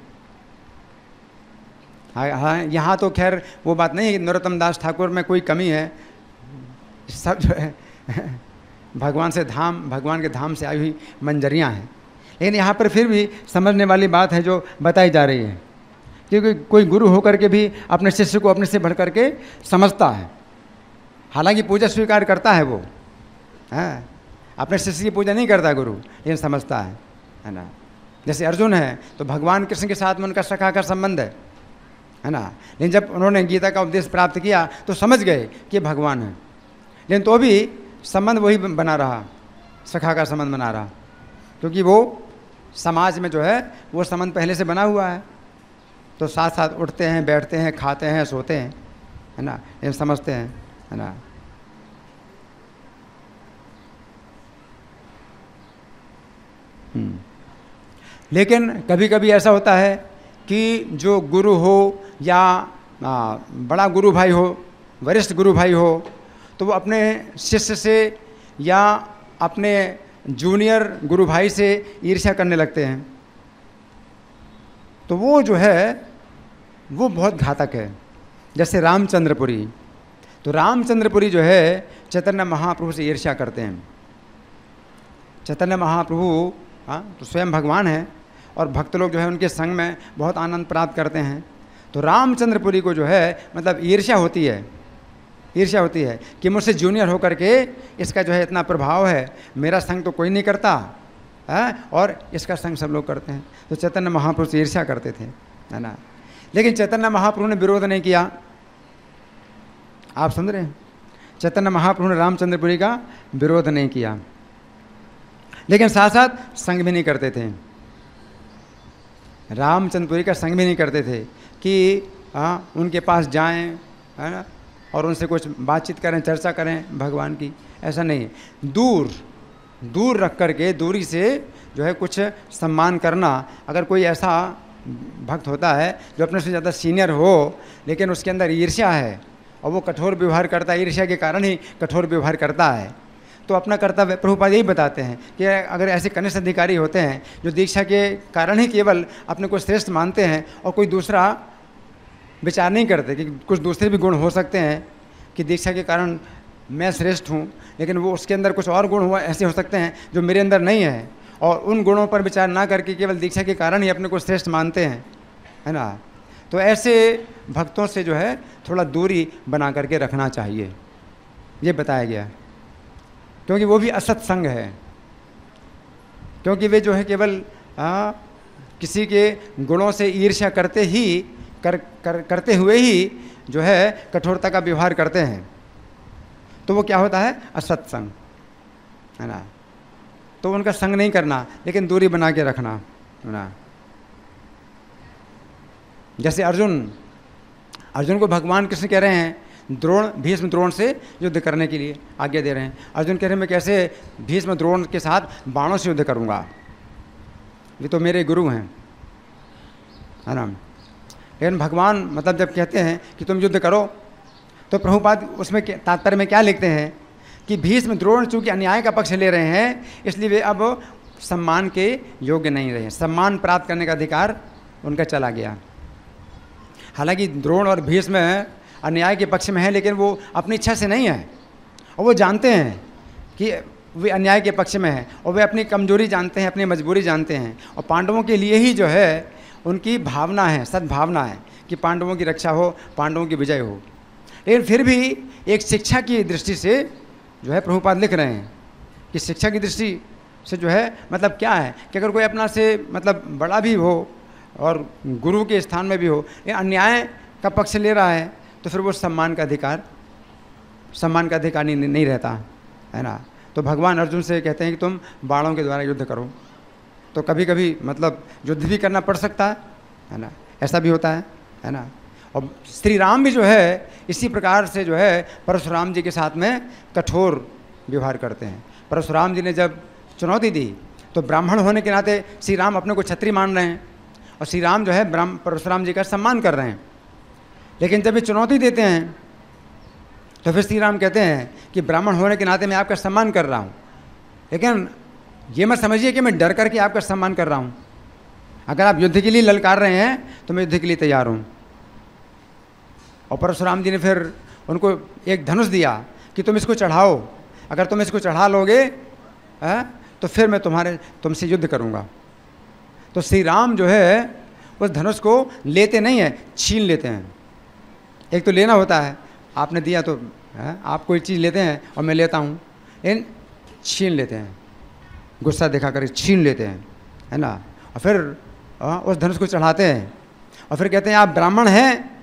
हाँ, यहाँ तो खैर वो बात नहीं है नरोत्तम दास ठाकुर में कोई कमी है, सब जो है भगवान के धाम से आई हुई मंजरियाँ हैं। लेकिन यहाँ पर फिर भी समझने वाली बात है जो बताई जा रही है, क्योंकि कोई गुरु होकर के भी अपने शिष्य को अपने से बढ़ करके समझता है। हालांकि पूजा स्वीकार करता है वो, है, अपने शिष्य की पूजा नहीं करता गुरु, लेकिन समझता है ना। जैसे अर्जुन है तो भगवान कृष्ण के साथ में उनका सखा का संबंध है ना। लेकिन जब उन्होंने गीता का उपदेश प्राप्त किया तो समझ गए कि भगवान है, लेकिन तो भी संबंध वही बना रहा, सखा का संबंध बना रहा, क्योंकि वो समाज में जो है वो संबंध पहले से बना हुआ है। तो साथ साथ उठते हैं, बैठते हैं, खाते हैं, सोते हैं, है ना, ये समझते हैं, है ना। लेकिन कभी कभी ऐसा होता है कि जो गुरु हो या बड़ा गुरु भाई हो, वरिष्ठ गुरु भाई हो, तो वो अपने शिष्य से या अपने जूनियर गुरु भाई से ईर्ष्या करने लगते हैं। तो वो जो है वो बहुत घातक है। जैसे रामचंद्रपुरी, तो रामचंद्रपुरी जो है चैतन्य महाप्रभु से ईर्ष्या करते हैं। चैतन्य महाप्रभु तो स्वयं भगवान है और भक्त लोग जो है उनके संग में बहुत आनंद प्राप्त करते हैं। तो रामचंद्रपुरी को जो है मतलब ईर्ष्या होती है कि मुझसे जूनियर होकर के इसका जो है इतना प्रभाव है, मेरा संग तो कोई नहीं करता है और इसका संग सब लोग करते हैं। तो चैतन्य महाप्रभु से ईर्ष्या करते थे, है ना। लेकिन चैतन्य महाप्रभु ने विरोध नहीं किया। आप सुन रहे हैं, चैतन्य महाप्रभु ने रामचंद्रपुरी का विरोध नहीं किया, लेकिन साथ साथ संग भी नहीं करते थे। रामचंद्रपुरी का संग भी नहीं करते थे कि उनके पास जाएं, है ना, और उनसे कुछ बातचीत करें, चर्चा करें भगवान की, ऐसा नहीं है। दूर रख करके दूरी से जो है कुछ सम्मान करना। अगर कोई ऐसा भक्त होता है जो अपने से ज़्यादा सीनियर हो लेकिन उसके अंदर ईर्ष्या है और वो कठोर व्यवहार करता है, ईर्ष्या के कारण ही कठोर व्यवहार करता है, तो अपना कर्तव्य प्रभुपाद यही बताते हैं कि अगर ऐसे कनिष्ठ अधिकारी होते हैं जो दीक्षा के कारण ही केवल अपने को श्रेष्ठ मानते हैं और कोई दूसरा विचार नहीं करते कि कुछ दूसरे भी गुण हो सकते हैं कि दीक्षा के कारण मैं श्रेष्ठ हूँ, लेकिन वो उसके अंदर कुछ और गुण हुआ ऐसे हो सकते हैं जो मेरे अंदर नहीं है, और उन गुणों पर विचार ना करके केवल दीक्षा के कारण ही अपने को श्रेष्ठ मानते हैं, है ना। तो ऐसे भक्तों से जो है थोड़ा दूरी बना करके रखना चाहिए, ये बताया गया, क्योंकि वो भी असत संग है। क्योंकि वे जो है केवल किसी के गुणों से ईर्ष्या करते हुए ही जो है कठोरता का व्यवहार करते हैं, तो वो क्या होता है, असत्संग, है ना। तो उनका संग नहीं करना, लेकिन दूरी बना के रखना, है ना। जैसे अर्जुन को भगवान कृष्ण कह रहे हैं भीष्म द्रोण से युद्ध करने के लिए आज्ञा दे रहे हैं। अर्जुन कह रहे हैं मैं कैसे भीष्म द्रोण के साथ बाणों से युद्ध करूंगा, ये तो मेरे गुरु हैं, है ना। लेकिन भगवान मतलब जब कहते हैं कि तुम युद्ध करो, तो प्रभुपाद उसमें तात्पर्य में क्या लिखते हैं कि भीष्म द्रोण चूंकि अन्याय का पक्ष ले रहे हैं, इसलिए वे अब सम्मान के योग्य नहीं रहे, सम्मान प्राप्त करने का अधिकार उनका चला गया। हालांकि द्रोण और भीष्म अन्याय के पक्ष में है, लेकिन वो अपनी इच्छा से नहीं है, और वो जानते हैं कि वे अन्याय के पक्ष में है, और वे अपनी कमजोरी जानते हैं, अपनी मजबूरी जानते हैं, और पांडवों के लिए ही जो है उनकी भावना है, सद्भावना है कि पांडवों की रक्षा हो, पांडवों की विजय हो। लेकिन फिर भी एक शिक्षा की दृष्टि से जो है प्रभुपाद लिख रहे हैं कि शिक्षा की दृष्टि से जो है मतलब क्या है कि अगर कोई अपना से मतलब बड़ा भी हो और गुरु के स्थान में भी हो, ये अन्याय का पक्ष ले रहा है, तो फिर वो सम्मान का अधिकार नहीं रहता, है ना। तो भगवान अर्जुन से कहते हैं कि तुम बाणों के द्वारा युद्ध करो, तो कभी कभी मतलब युद्ध भी करना पड़ सकता है ना, ऐसा भी होता है ना। और श्री राम भी जो है इसी प्रकार से जो है परशुराम जी के साथ में कठोर व्यवहार करते हैं। परशुराम जी ने जब चुनौती दी तो ब्राह्मण होने के नाते श्री राम अपने को क्षत्रिय मान रहे हैं और श्री राम जो है परशुराम जी का सम्मान कर रहे हैं। लेकिन जब ये चुनौती देते हैं तो फिर श्री राम कहते हैं कि ब्राह्मण होने के नाते मैं आपका सम्मान कर रहा हूँ, लेकिन ये मत समझिए कि मैं डर करके आपका सम्मान कर रहा हूँ। अगर आप युद्ध के लिए ललकार रहे हैं तो मैं युद्ध के लिए तैयार हूँ। और परशुराम जी ने फिर उनको एक धनुष दिया कि तुम इसको चढ़ाओ, अगर तुम इसको चढ़ा लोगे तो फिर मैं तुमसे युद्ध करूँगा। तो श्री राम जो है उस धनुष को लेते नहीं हैं, छीन लेते हैं। एक तो लेना होता है, आपने दिया तो आप कोई चीज़ लेते हैं और मैं लेता हूँ, लेकिन छीन लेते हैं, गुस्सा दिखा कर छीन लेते हैं, है ना। और फिर उस धनुष को चढ़ाते हैं और फिर कहते हैं आप ब्राह्मण हैं,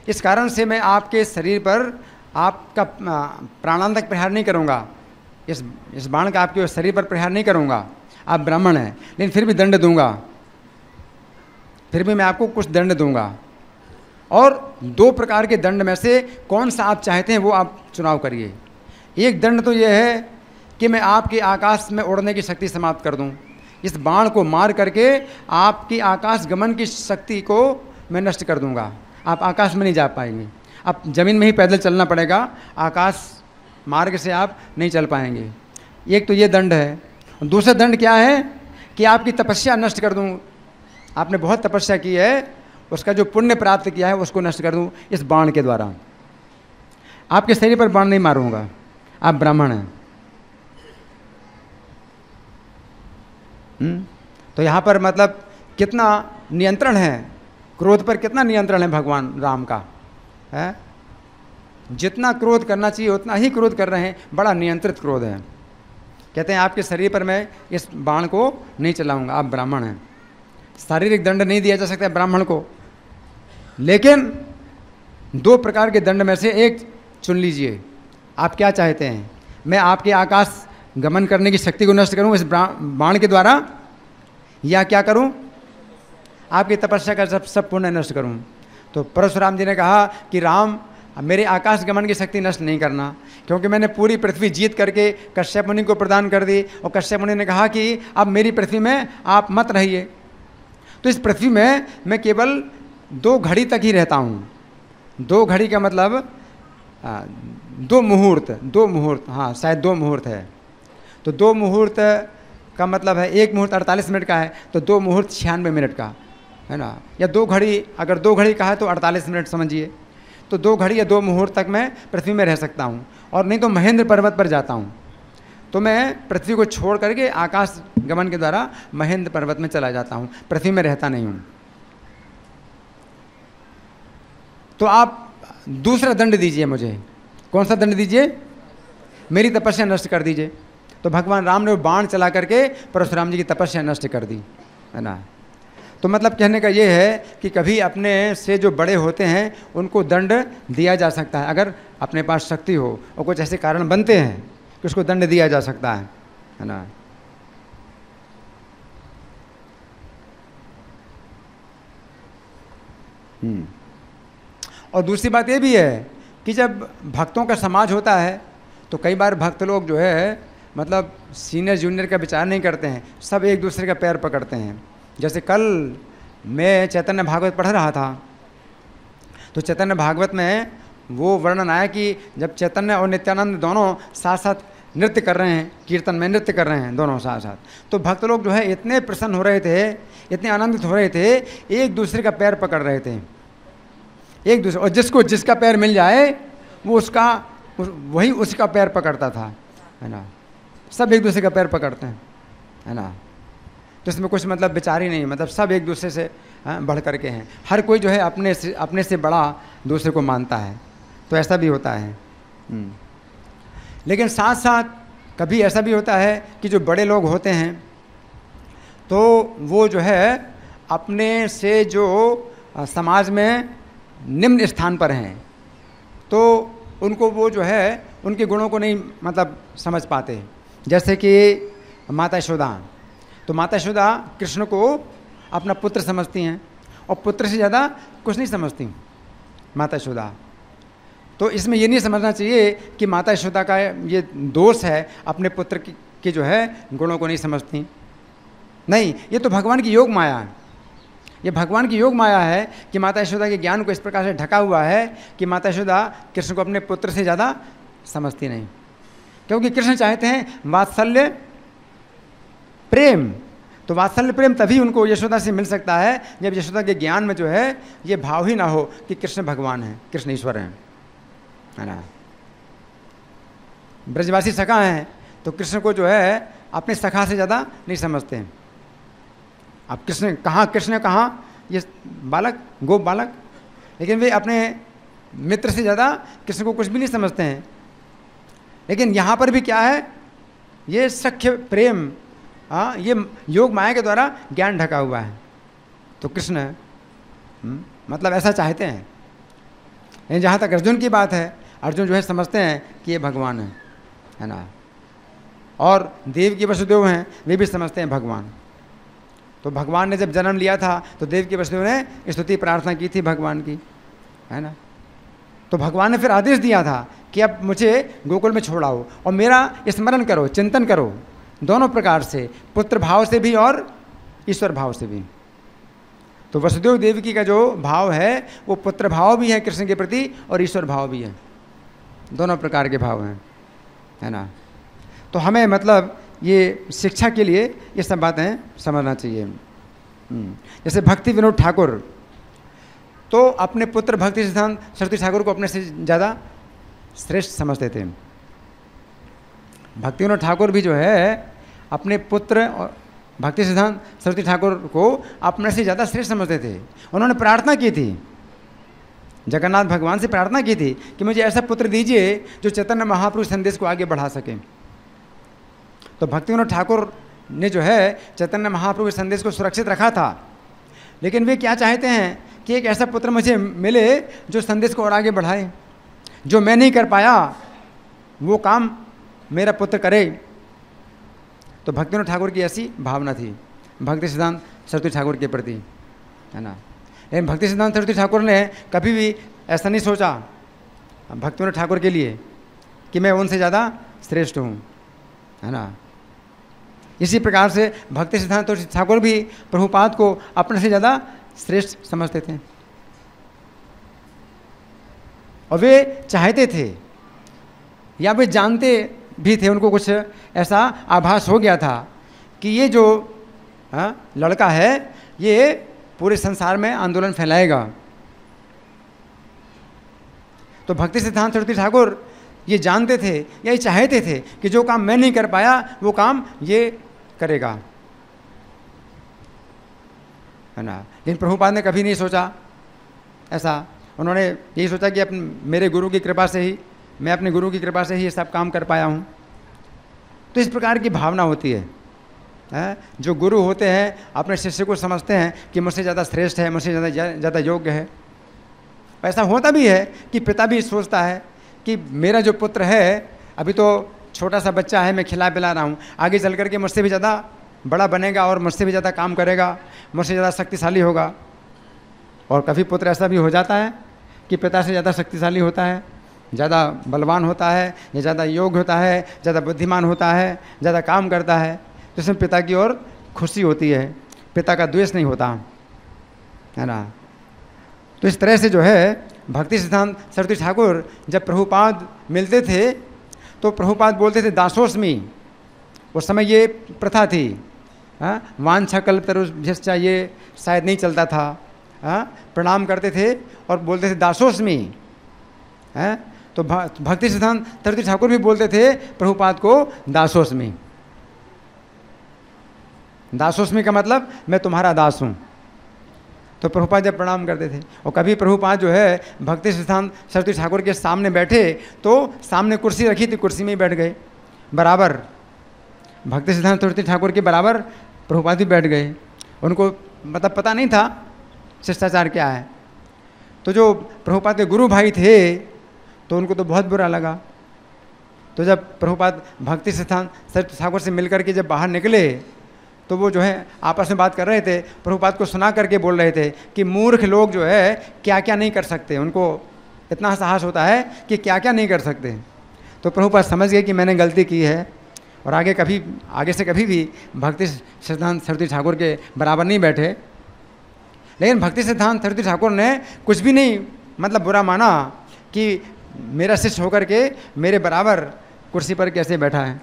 इस कारण से मैं आपके शरीर पर आपका प्राणांत तक प्रहार नहीं करूँगा, इस बाण का आपके शरीर पर प्रहार नहीं करूँगा, आप ब्राह्मण हैं, लेकिन फिर भी दंड दूंगा, फिर भी मैं आपको कुछ दंड दूंगा। और 2 प्रकार के दंड में से कौन सा आप चाहते हैं वो आप चुनाव करिए। एक दंड तो ये है कि मैं आपके आकाश में उड़ने की शक्ति समाप्त कर दूं, इस बाण को मार करके आपकी आकाश गमन की शक्ति को मैं नष्ट कर दूंगा, आप आकाश में नहीं जा पाएंगे, आप ज़मीन में ही पैदल चलना पड़ेगा, आकाश मार्ग से आप नहीं चल पाएंगे। एक तो ये दंड है। दूसरा दंड क्या है कि आपकी तपस्या नष्ट कर दूं, आपने बहुत तपस्या की है, उसका जो पुण्य प्राप्त किया है उसको नष्ट कर दूं इस बाण के द्वारा। आपके शरीर पर बाण नहीं मारूंगा, आप ब्राह्मण हैं। तो यहाँ पर मतलब कितना नियंत्रण है, क्रोध पर कितना नियंत्रण है भगवान राम का है। जितना क्रोध करना चाहिए उतना ही क्रोध कर रहे हैं, बड़ा नियंत्रित क्रोध है। कहते हैं आपके शरीर पर मैं इस बाण को नहीं चलाऊंगा, आप ब्राह्मण हैं। शारीरिक दंड नहीं दिया जा सकता है ब्राह्मण को, लेकिन 2 प्रकार के दंड में से एक चुन लीजिए, आप क्या चाहते हैं। मैं आपके आकाश गमन करने की शक्ति को नष्ट करूं इस बाण के द्वारा, या क्या करूं, आपकी तपस्या का सब पुण्य नष्ट करूं। तो परशुराम जी ने कहा कि राम मेरे आकाश गमन की शक्ति नष्ट नहीं करना, क्योंकि मैंने पूरी पृथ्वी जीत करके कश्यप मुनि को प्रदान कर दी और कश्यप मुनि ने कहा कि अब मेरी पृथ्वी में आप मत रहिए। तो इस पृथ्वी में मैं केवल 2 घड़ी तक ही रहता हूँ। 2 घड़ी का मतलब 2 मुहूर्त, हाँ शायद 2 मुहूर्त है। तो 2 मुहूर्त का मतलब है 1 मुहूर्त 48 मिनट का है, तो 2 मुहूर्त 96 मिनट का है ना। या 2 घड़ी, अगर 2 घड़ी का है तो 48 मिनट समझिए। तो 2 घड़ी या 2 मुहूर्त तक मैं पृथ्वी में रह सकता हूँ, और नहीं तो महेंद्र पर्वत पर जाता हूँ। तो मैं पृथ्वी को छोड़ करके आकाश गमन के द्वारा महेंद्र पर्वत में चला जाता हूँ, पृथ्वी में रहता नहीं हूँ। तो आप दूसरा दंड दीजिए मुझे। कौन सा दंड दीजिए, मेरी तपस्या नष्ट कर दीजिए। तो भगवान राम ने वो बाण चला करके परशुराम जी की तपस्या नष्ट कर दी, है ना। तो मतलब कहने का ये है कि कभी अपने से जो बड़े होते हैं उनको दंड दिया जा सकता है, अगर अपने पास शक्ति हो और कुछ ऐसे कारण बनते हैं कि उसको दंड दिया जा सकता है ना। और दूसरी बात ये भी है कि जब भक्तों का समाज होता है तो कई बार भक्त लोग जो है मतलब सीनियर जूनियर का विचार नहीं करते हैं, सब एक दूसरे का पैर पकड़ते हैं। जैसे कल मैं चैतन्य भागवत पढ़ रहा था, तो चैतन्य भागवत में वो वर्णन आया कि जब चैतन्य और नित्यानंद दोनों साथ साथ नृत्य कर रहे हैं, कीर्तन में नृत्य कर रहे हैं दोनों साथ साथ, तो भक्त लोग जो है इतने प्रसन्न हो रहे थे, इतने आनंदित हो रहे थे, एक दूसरे का पैर पकड़ रहे थे एक दूसरे, और जिसको जिसका पैर मिल जाए वो वही उसका पैर पकड़ता था, है ना। सब एक दूसरे का पैर पकड़ते हैं, है ना। तो इसमें कुछ मतलब विचार ही नहीं, मतलब सब एक दूसरे से बढ़ करके हैं। हर कोई जो है अपने से बड़ा दूसरे को मानता है, तो ऐसा भी होता है। लेकिन साथ साथ कभी ऐसा भी होता है कि जो बड़े लोग होते हैं तो वो जो है अपने से जो समाज में निम्न स्थान पर हैं, तो उनको वो जो है उनके गुणों को नहीं मतलब समझ पाते। जैसे कि माता यशोदा, तो माता यशोदा कृष्ण को अपना पुत्र समझती हैं और पुत्र से ज़्यादा कुछ नहीं समझती माता यशोदा। तो इसमें ये नहीं समझना चाहिए कि माता यशोदा का ये दोष है, अपने पुत्र की जो है गुणों को नहीं समझती। नहीं, ये तो भगवान की योग माया है। ये भगवान की योग माया है कि माता यशोदा के ज्ञान को इस प्रकार से ढका हुआ है कि माता यशोदा कृष्ण को अपने पुत्र से ज़्यादा समझती नहीं, क्योंकि कृष्ण चाहते हैं वात्सल्य प्रेम। तो वात्सल्य प्रेम तभी उनको यशोदा से मिल सकता है जब यशोदा के ज्ञान में जो है ये भाव ही ना हो कि कृष्ण भगवान हैं, कृष्ण ईश्वर हैं, है ना। ब्रजवासी सखा हैं तो कृष्ण को जो है अपने सखा से ज़्यादा नहीं समझते हैं। अब कृष्ण कहाँ ये बालक, गोप बालक, लेकिन वे अपने मित्र से ज़्यादा कृष्ण को कुछ भी नहीं समझते हैं। लेकिन यहाँ पर भी क्या है, ये सख्य प्रेम, हाँ, ये योग माया के द्वारा ज्ञान ढका हुआ है। तो कृष्ण मतलब ऐसा चाहते हैं। लेकिन जहाँ तक अर्जुन की बात है, अर्जुन जो है समझते हैं कि ये भगवान है ना। और देव की वसुदेव हैं, वे भी समझते हैं भगवान। तो भगवान ने जब जन्म लिया था तो देव की वसुदेव ने स्तुति प्रार्थना की थी भगवान की, है ना। तो भगवान ने फिर आदेश दिया था कि अब मुझे गोकुल में छोड़ाओ और मेरा स्मरण करो, चिंतन करो, दोनों प्रकार से, पुत्र भाव से भी और ईश्वर भाव से भी। तो वसुदेव देवकी का जो भाव है वो पुत्र भाव भी है कृष्ण के प्रति और ईश्वर भाव भी है, दोनों प्रकार के भाव हैं, है ना। तो हमें मतलब ये शिक्षा के लिए ये सब बातें समझना चाहिए। जैसे भक्ति विनोद ठाकुर तो अपने पुत्र भक्ति सिद्धांत सरस्वती ठाकुर को अपने से ज़्यादा श्रेष्ठ समझते थे। भक्ति विनोद ठाकुर भी जो है अपने पुत्र और भक्ति सिद्धांत सरस्वती ठाकुर को अपने से ज़्यादा श्रेष्ठ समझते थे। उन्होंने प्रार्थना की थी, जगन्नाथ भगवान से प्रार्थना की थी कि मुझे ऐसा पुत्र दीजिए जो चैतन्य महाप्रभु संदेश को आगे बढ़ा सके। तो भक्ति विनोद ठाकुर ने जो है चैतन्य महाप्रभु संदेश को सुरक्षित रखा था, लेकिन वे क्या चाहते हैं कि एक ऐसा पुत्र मुझे मिले जो संदेश को और आगे बढ़ाए। जो मैं नहीं कर पाया वो काम मेरा पुत्र करे। तो भक्ति विनोद ठाकुर की ऐसी भावना थी भक्ति सिद्धांत सरस्वती ठाकुर के प्रति, है ना। लेकिन भक्ति सिद्धांत सरस्वती ठाकुर ने कभी भी ऐसा नहीं सोचा भक्ति विनोद ठाकुर के लिए कि मैं उनसे ज़्यादा श्रेष्ठ हूँ, है ना। इसी प्रकार से भक्ति सिद्धांत ठाकुर भी प्रभुपाद को अपने से ज़्यादा श्रेष्ठ समझते थे और वे चाहते थे या वे जानते भी थे, उनको कुछ ऐसा आभास हो गया था कि ये जो लड़का है ये पूरे संसार में आंदोलन फैलाएगा। तो भक्ति सिद्धांत सरस्वती ठाकुर ये जानते थे या ये चाहते थे कि जो काम मैं नहीं कर पाया वो काम ये करेगा, है ना। लेकिन प्रभुपाद ने कभी नहीं सोचा ऐसा। उन्होंने यही सोचा कि अपने मेरे गुरु की कृपा से ही, मैं अपने गुरु की कृपा से ही ये सब काम कर पाया हूँ। तो इस प्रकार की भावना होती है। जो गुरु होते हैं अपने शिष्य को समझते हैं कि मुझसे ज़्यादा श्रेष्ठ है, मुझसे ज़्यादा योग्य है। ऐसा होता भी है कि पिता भी सोचता है कि मेरा जो पुत्र है अभी तो छोटा सा बच्चा है, मैं खिला पिला रहा हूँ, आगे चल कर के मुझसे भी ज़्यादा बड़ा बनेगा और मुझसे भी ज़्यादा काम करेगा, मुझसे ज़्यादा शक्तिशाली होगा। और कभी पुत्र ऐसा भी हो जाता है कि पिता से ज़्यादा शक्तिशाली होता है, ज़्यादा बलवान होता है, या ज़्यादा योग्य होता है, ज़्यादा बुद्धिमान होता है, ज़्यादा काम करता है, तो इसमें पिता की ओर खुशी होती है, पिता का द्वेष नहीं होता, है ना। तो इस तरह से जो है भक्ति सिद्धांत सरस्वती ठाकुर जब प्रभुपाद मिलते थे तो प्रभुपाद बोलते थे दासोस्मि। उस समय ये प्रथा थी, वांछा कल्पतरुभ्यश्च ये शायद नहीं चलता था। प्रणाम करते थे और बोलते थे दासोस्मि। तो भक्ति सिद्धांत सरस्वती ठाकुर भी बोलते थे प्रभुपाद को दासोस्मि। दासोस्मि का मतलब मैं तुम्हारा दास हूँ। तो प्रभुपाद जब प्रणाम करते थे और कभी प्रभुपाद जो है भक्ति सिद्धांत सरस्वती ठाकुर के सामने बैठे तो सामने कुर्सी रखी थी, कुर्सी में ही बैठ गए बराबर। भक्ति सिद्धांत सरस्वती ठाकुर के बराबर प्रभुपाद भी बैठ गए। उनको मतलब पता नहीं था शिष्टाचार क्या है। तो जो प्रभुपाद के गुरु भाई थे तो उनको तो बहुत बुरा लगा। तो जब प्रभुपाद भक्ति सिद्धांत सरस्वती ठाकुर से मिलकर के जब बाहर निकले तो वो जो है आपस में बात कर रहे थे, प्रभुपाद को सुना करके बोल रहे थे कि मूर्ख लोग जो है क्या क्या नहीं कर सकते, उनको इतना साहस होता है कि क्या क्या नहीं कर सकते। तो प्रभुपाद समझ गए कि मैंने गलती की है और आगे से कभी भी भक्ति सिद्धांत सरस्वती ठाकुर के बराबर नहीं बैठे। लेकिन भक्ति सिद्धांत सरस्वती ठाकुर ने कुछ भी नहीं मतलब बुरा माना कि मेरा शिष्य होकर के मेरे बराबर कुर्सी पर कैसे बैठा है,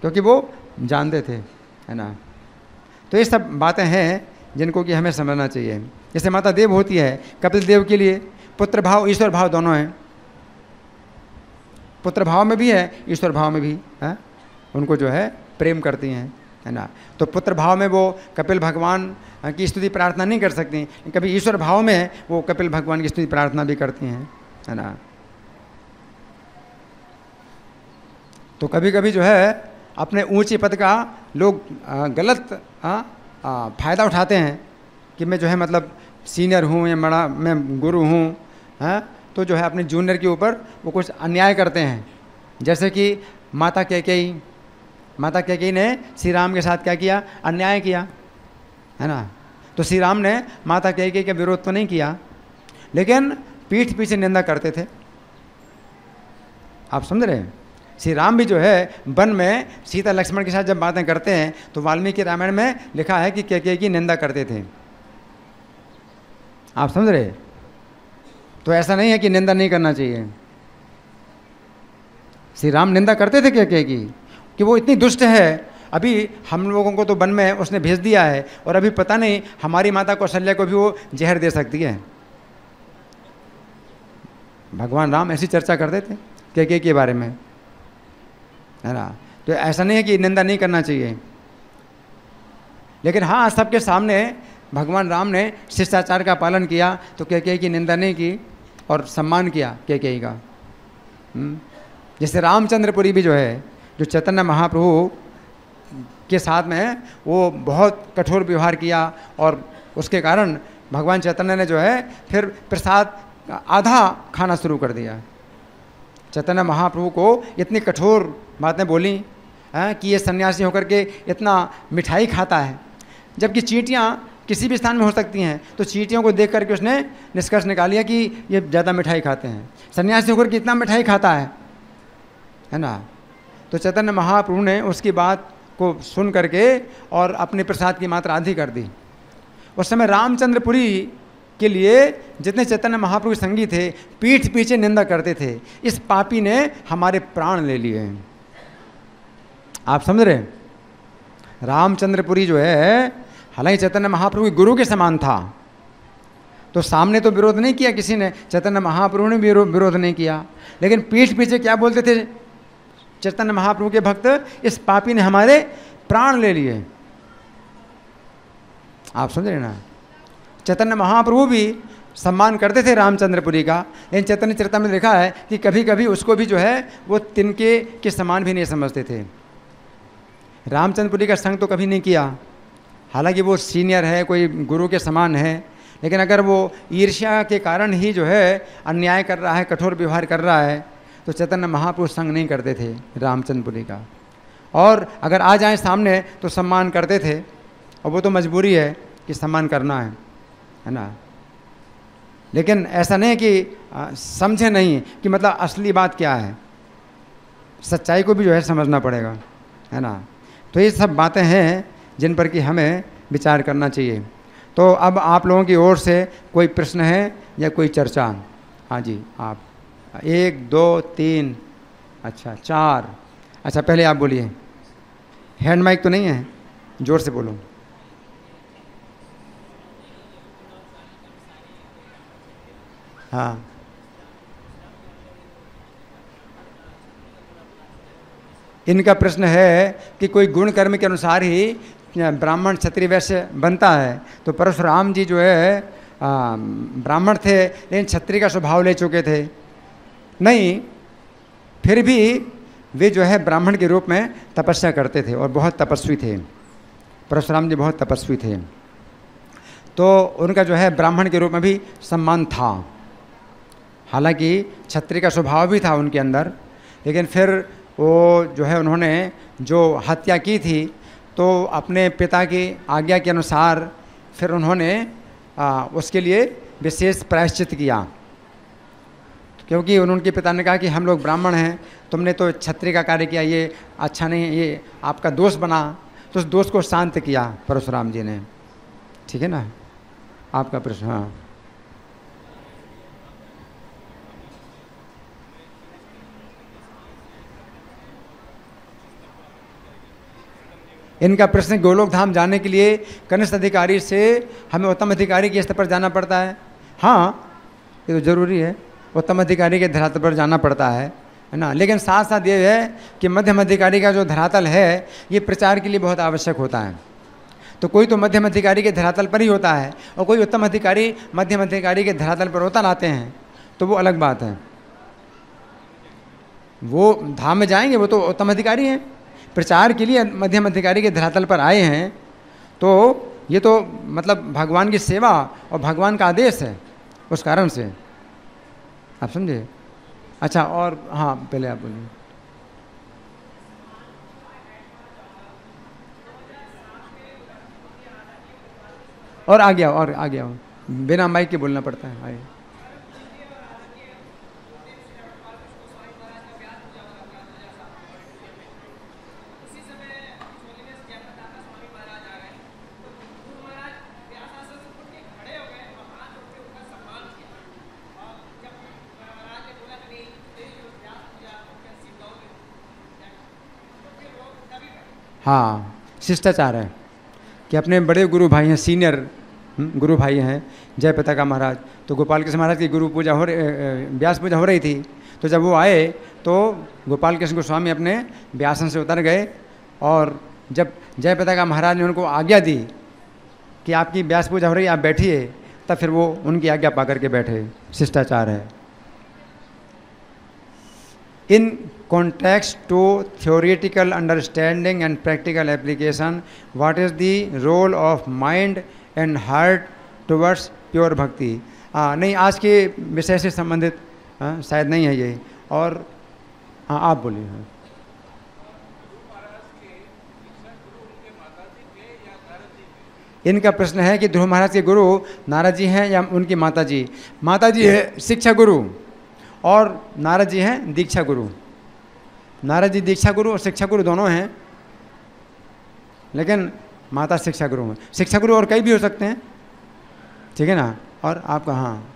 क्योंकि वो जानते थे, है ना। तो ये सब बातें हैं जिनको कि हमें समझना चाहिए। जैसे माता देव होती है, कपिल देव के लिए पुत्र भाव ईश्वर भाव दोनों हैं, पुत्र भाव में भी है ईश्वर भाव में भी है, उनको जो है प्रेम करती हैं, है ना। तो पुत्र भाव में वो कपिल भगवान की स्तुति प्रार्थना नहीं कर सकती, कभी ईश्वर भाव में वो कपिल भगवान की स्तुति प्रार्थना भी करती हैं, है ना। तो कभी कभी जो है अपने ऊंचे पद का लोग गलत फ़ायदा उठाते हैं कि मैं जो है मतलब सीनियर हूँ या मैं गुरु हूँ, हैं, तो जो है अपने जूनियर के ऊपर वो कुछ अन्याय करते हैं। जैसे कि माता कैकेयी ने श्री राम के साथ क्या किया, अन्याय किया, है ना। तो श्री राम ने माता कैकेयी का विरोध तो नहीं किया, लेकिन पीठ पीछे निंदा करते थे। आप समझ रहे हैं, श्री राम भी जो है वन में सीता लक्ष्मण के साथ जब बातें करते हैं तो वाल्मीकि रामायण में लिखा है कि कैकेयी की निंदा करते थे। आप समझ रहे, तो ऐसा नहीं है कि निंदा नहीं करना चाहिए। श्री राम निंदा करते थे कैकेयी की कि वो इतनी दुष्ट है, अभी हम लोगों को तो वन में उसने भेज दिया है और अभी पता नहीं हमारी माता कौशल्या को भी वो जहर दे सकती है। भगवान राम ऐसी चर्चा करते थे कैकेयी के बारे में, है ना। तो ऐसा नहीं है कि निंदा नहीं करना चाहिए, लेकिन हाँ सबके सामने भगवान राम ने शिष्टाचार का पालन किया, तो कैकेयी की निंदा नहीं की और सम्मान किया कैकेयी का। जैसे रामचंद्रपुरी भी जो है, जो चैतन्य महाप्रभु के साथ में वो बहुत कठोर व्यवहार किया और उसके कारण भगवान चैतन्य ने जो है फिर प्रसाद आधा खाना शुरू कर दिया। चैतन्य महाप्रभु को इतनी कठोर बातें बोली कि ये सन्यासी होकर के इतना मिठाई खाता है, जबकि चींटियाँ किसी भी स्थान में हो सकती हैं। तो चींटियों को देख करके उसने निष्कर्ष निकाल लिया कि ये ज़्यादा मिठाई खाते हैं, सन्यासी होकर के इतना मिठाई खाता है ना। तो चैतन्य महाप्रभु ने उसकी बात को सुन करके और अपने प्रसाद की मात्रा आधी कर दी। उस समय रामचंद्रपुरी के लिए जितने चैतन्य महाप्रभु संगी थे पीठ पीछे निंदा करते थे, इस पापी ने हमारे प्राण ले लिए। आप समझ रहे, रामचंद्रपुरी जो है हालांकि चैतन्य महाप्रभु के गुरु के समान था, तो सामने तो विरोध नहीं किया किसी ने, चैतन्य महाप्रभु ने भी विरोध नहीं किया, लेकिन पीठ पीछे क्या बोलते थे चैतन्य महाप्रभु के भक्त, इस पापी ने हमारे प्राण ले लिए। आप समझ रहे ना, चैतन्य महाप्रभु भी सम्मान करते थे रामचंद्रपुरी का, लेकिन चैतन्य चरिता में लिखा है कि कभी कभी उसको भी जो है वो तिनके के समान भी नहीं समझते थे। रामचंद्रपुरी का संग तो कभी नहीं किया, हालांकि वो सीनियर है, कोई गुरु के समान है, लेकिन अगर वो ईर्ष्या के कारण ही जो है अन्याय कर रहा है, कठोर व्यवहार कर रहा है, तो चैतन्य महाप्रभु संग नहीं करते थे रामचंद्रपुरी का। और अगर आ जाए सामने तो सम्मान करते थे, और वो तो मजबूरी है कि सम्मान करना है ना। लेकिन ऐसा नहीं कि समझे नहीं कि मतलब असली बात क्या है, सच्चाई को भी जो है समझना पड़ेगा, है ना। तो ये सब बातें हैं जिन पर कि हमें विचार करना चाहिए। तो अब आप लोगों की ओर से कोई प्रश्न है या कोई चर्चा? हाँ जी, आप 1 2 3 अच्छा 4, अच्छा पहले आप बोलिए। हैंड माइक तो नहीं है, जोर से बोलो। हाँ, इनका प्रश्न है कि कोई गुण कर्म के अनुसार ही ब्राह्मण क्षत्रिय वैश्य बनता है, तो परशुराम जी जो है ब्राह्मण थे लेकिन क्षत्रिय का स्वभाव ले चुके थे, नहीं फिर भी वे जो है ब्राह्मण के रूप में तपस्या करते थे और बहुत तपस्वी थे। परशुराम जी बहुत तपस्वी थे, तो उनका जो है ब्राह्मण के रूप में भी सम्मान था। हालांकि क्षत्रिय का स्वभाव भी था उनके अंदर, लेकिन फिर वो जो है उन्होंने जो हत्या की थी, तो अपने पिता की आज्ञा के अनुसार फिर उन्होंने उसके लिए विशेष प्रायश्चित किया, क्योंकि उनके पिता ने कहा कि हम लोग ब्राह्मण हैं, तुमने तो क्षत्रिय का कार्य किया, ये अच्छा नहीं, ये आपका दोष बना। तो उस दोष को शांत किया परशुराम जी ने। ठीक है ना, आपका प्रश्न। हाँ, इनका प्रश्न, गोलोक धाम जाने के लिए कनिष्ठ अधिकारी से हमें उत्तम अधिकारी के स्तर पर जाना पड़ता है। हाँ, ये तो जरूरी है, उत्तम अधिकारी के धरातल पर जाना पड़ता है ना। लेकिन साथ साथ ये है कि मध्यम अधिकारी का जो धरातल है ये प्रचार के लिए बहुत आवश्यक होता है। तो कोई तो मध्यम अधिकारी के धरातल पर ही होता है और कोई उत्तम अधिकारी मध्यम अधिकारी के धरातल पर उतर आते हैं, तो वो अलग बात है। वो धाम में जाएंगे, वो तो उत्तम अधिकारी हैं, प्रचार के लिए मध्यम अधिकारी के धरातल पर आए हैं। तो ये तो मतलब भगवान की सेवा और भगवान का आदेश है, उस कारण से। आप समझे? अच्छा, और हाँ, पहले आप बोलिए। और आ गया, और आ गया, बिना माइक के बोलना पड़ता है। आइए। हाँ, शिष्टाचार है कि अपने बड़े गुरु भाई हैं, सीनियर गुरु भाई हैं, जय पताका महाराज। तो गोपाल कृष्ण महाराज की गुरु पूजा व्यास पूजा हो रही थी। तो जब वो आए तो गोपाल कृष्ण गोस्वामी अपने व्यासन से उतर गए, और जब जय पताका महाराज ने उनको आज्ञा दी कि आपकी व्यास पूजा हो रही है, आप बैठिए, तब फिर वो उनकी आज्ञा पा करके बैठे। शिष्टाचार है। In context to theoretical understanding and practical application, what is the role of mind and heart towards pure bhakti? नहीं, आज के विषय से संबंधित शायद नहीं है ये। और हाँ, आप बोलिए। हाँ, इनका प्रश्न है कि ध्रुव महाराज के गुरु नारद जी हैं या उनकी माता जी। माता जी है शिक्षा गुरु और नारद जी हैं दीक्षा गुरु। नारद जी दीक्षा गुरु और शिक्षा गुरु दोनों हैं, लेकिन माता शिक्षा गुरु हैं। शिक्षा गुरु और कई भी हो सकते हैं, ठीक है ना। और आपका, हाँ,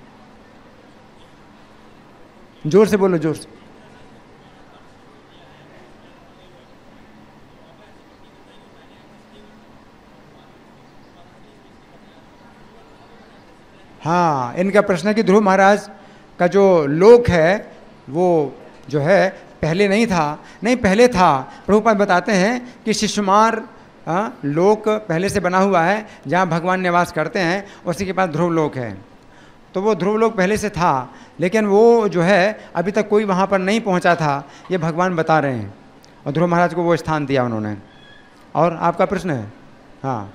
जोर से बोलो, जोर से। हाँ, इनका प्रश्न है कि ध्रुव महाराज का जो लोक है वो जो है पहले नहीं था। नहीं, पहले था। प्रभुपाद बताते हैं कि शिशुमार लोक पहले से बना हुआ है, जहाँ भगवान निवास करते हैं, उसी के पास ध्रुव लोक है। तो वो ध्रुव लोक पहले से था, लेकिन वो जो है अभी तक कोई वहाँ पर नहीं पहुँचा था, ये भगवान बता रहे हैं, और ध्रुव महाराज को वो स्थान दिया उन्होंने। और आपका प्रश्न है? हाँ,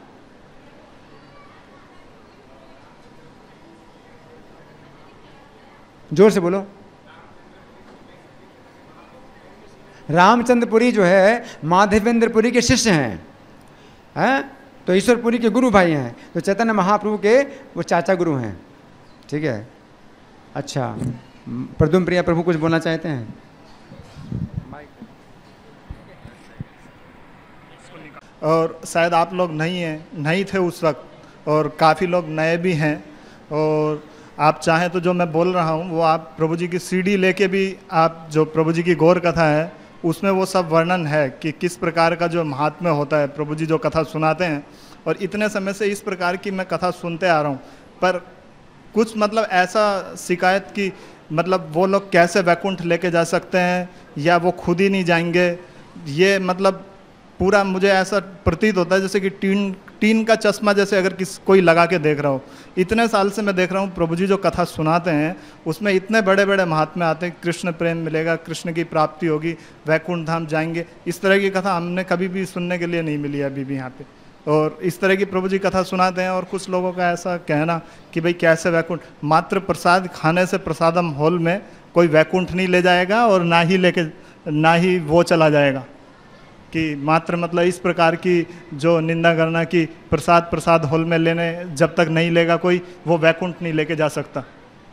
जोर से बोलो। रामचंद्रपुरी जो है माधवेंद्रपुरी के शिष्य हैं, तो ईश्वरपुरी के गुरु भाई हैं। तो चैतन्य महाप्रभु के वो चाचा गुरु हैं। ठीक है। अच्छा, प्रद्युम्न प्रिया प्रभु कुछ बोलना चाहते हैं? और शायद आप लोग नहीं थे उस वक्त, और काफ़ी लोग नए भी हैं, और आप चाहें तो जो मैं बोल रहा हूँ वो आप प्रभु जी की सीडी लेके भी, आप जो प्रभु जी की गौर कथा है उसमें वो सब वर्णन है कि किस प्रकार का जो महात्म्य होता है, प्रभु जी जो कथा सुनाते हैं। और इतने समय से इस प्रकार की मैं कथा सुनते आ रहा हूँ, पर कुछ मतलब ऐसा शिकायत की मतलब वो लोग कैसे वैकुंठ लेके जा सकते हैं या वो खुद ही नहीं जाएंगे, ये मतलब पूरा मुझे ऐसा प्रतीत होता है जैसे कि टीन का चश्मा जैसे अगर कोई लगा के देख रहा हो। इतने साल से मैं देख रहा हूँ प्रभु जी जो कथा सुनाते हैं उसमें इतने बड़े बड़े महात्म्य आते हैं, कृष्ण प्रेम मिलेगा, कृष्ण की प्राप्ति होगी, वैकुंठ धाम जाएंगे। इस तरह की कथा हमने कभी भी सुनने के लिए नहीं मिली है अभी भी यहाँ पे। और इस तरह की प्रभु जी कथा सुनाते हैं, और कुछ लोगों का ऐसा कहना कि भाई कैसे वैकुंठ, मात्र प्रसाद खाने से प्रसादम हॉल में कोई वैकुंठ नहीं ले जाएगा और ना ही वो चला जाएगा, कि मात्र मतलब इस प्रकार की जो निंदा करना कि प्रसाद हॉल में लेने जब तक नहीं लेगा कोई, वो वैकुंठ नहीं लेके जा सकता।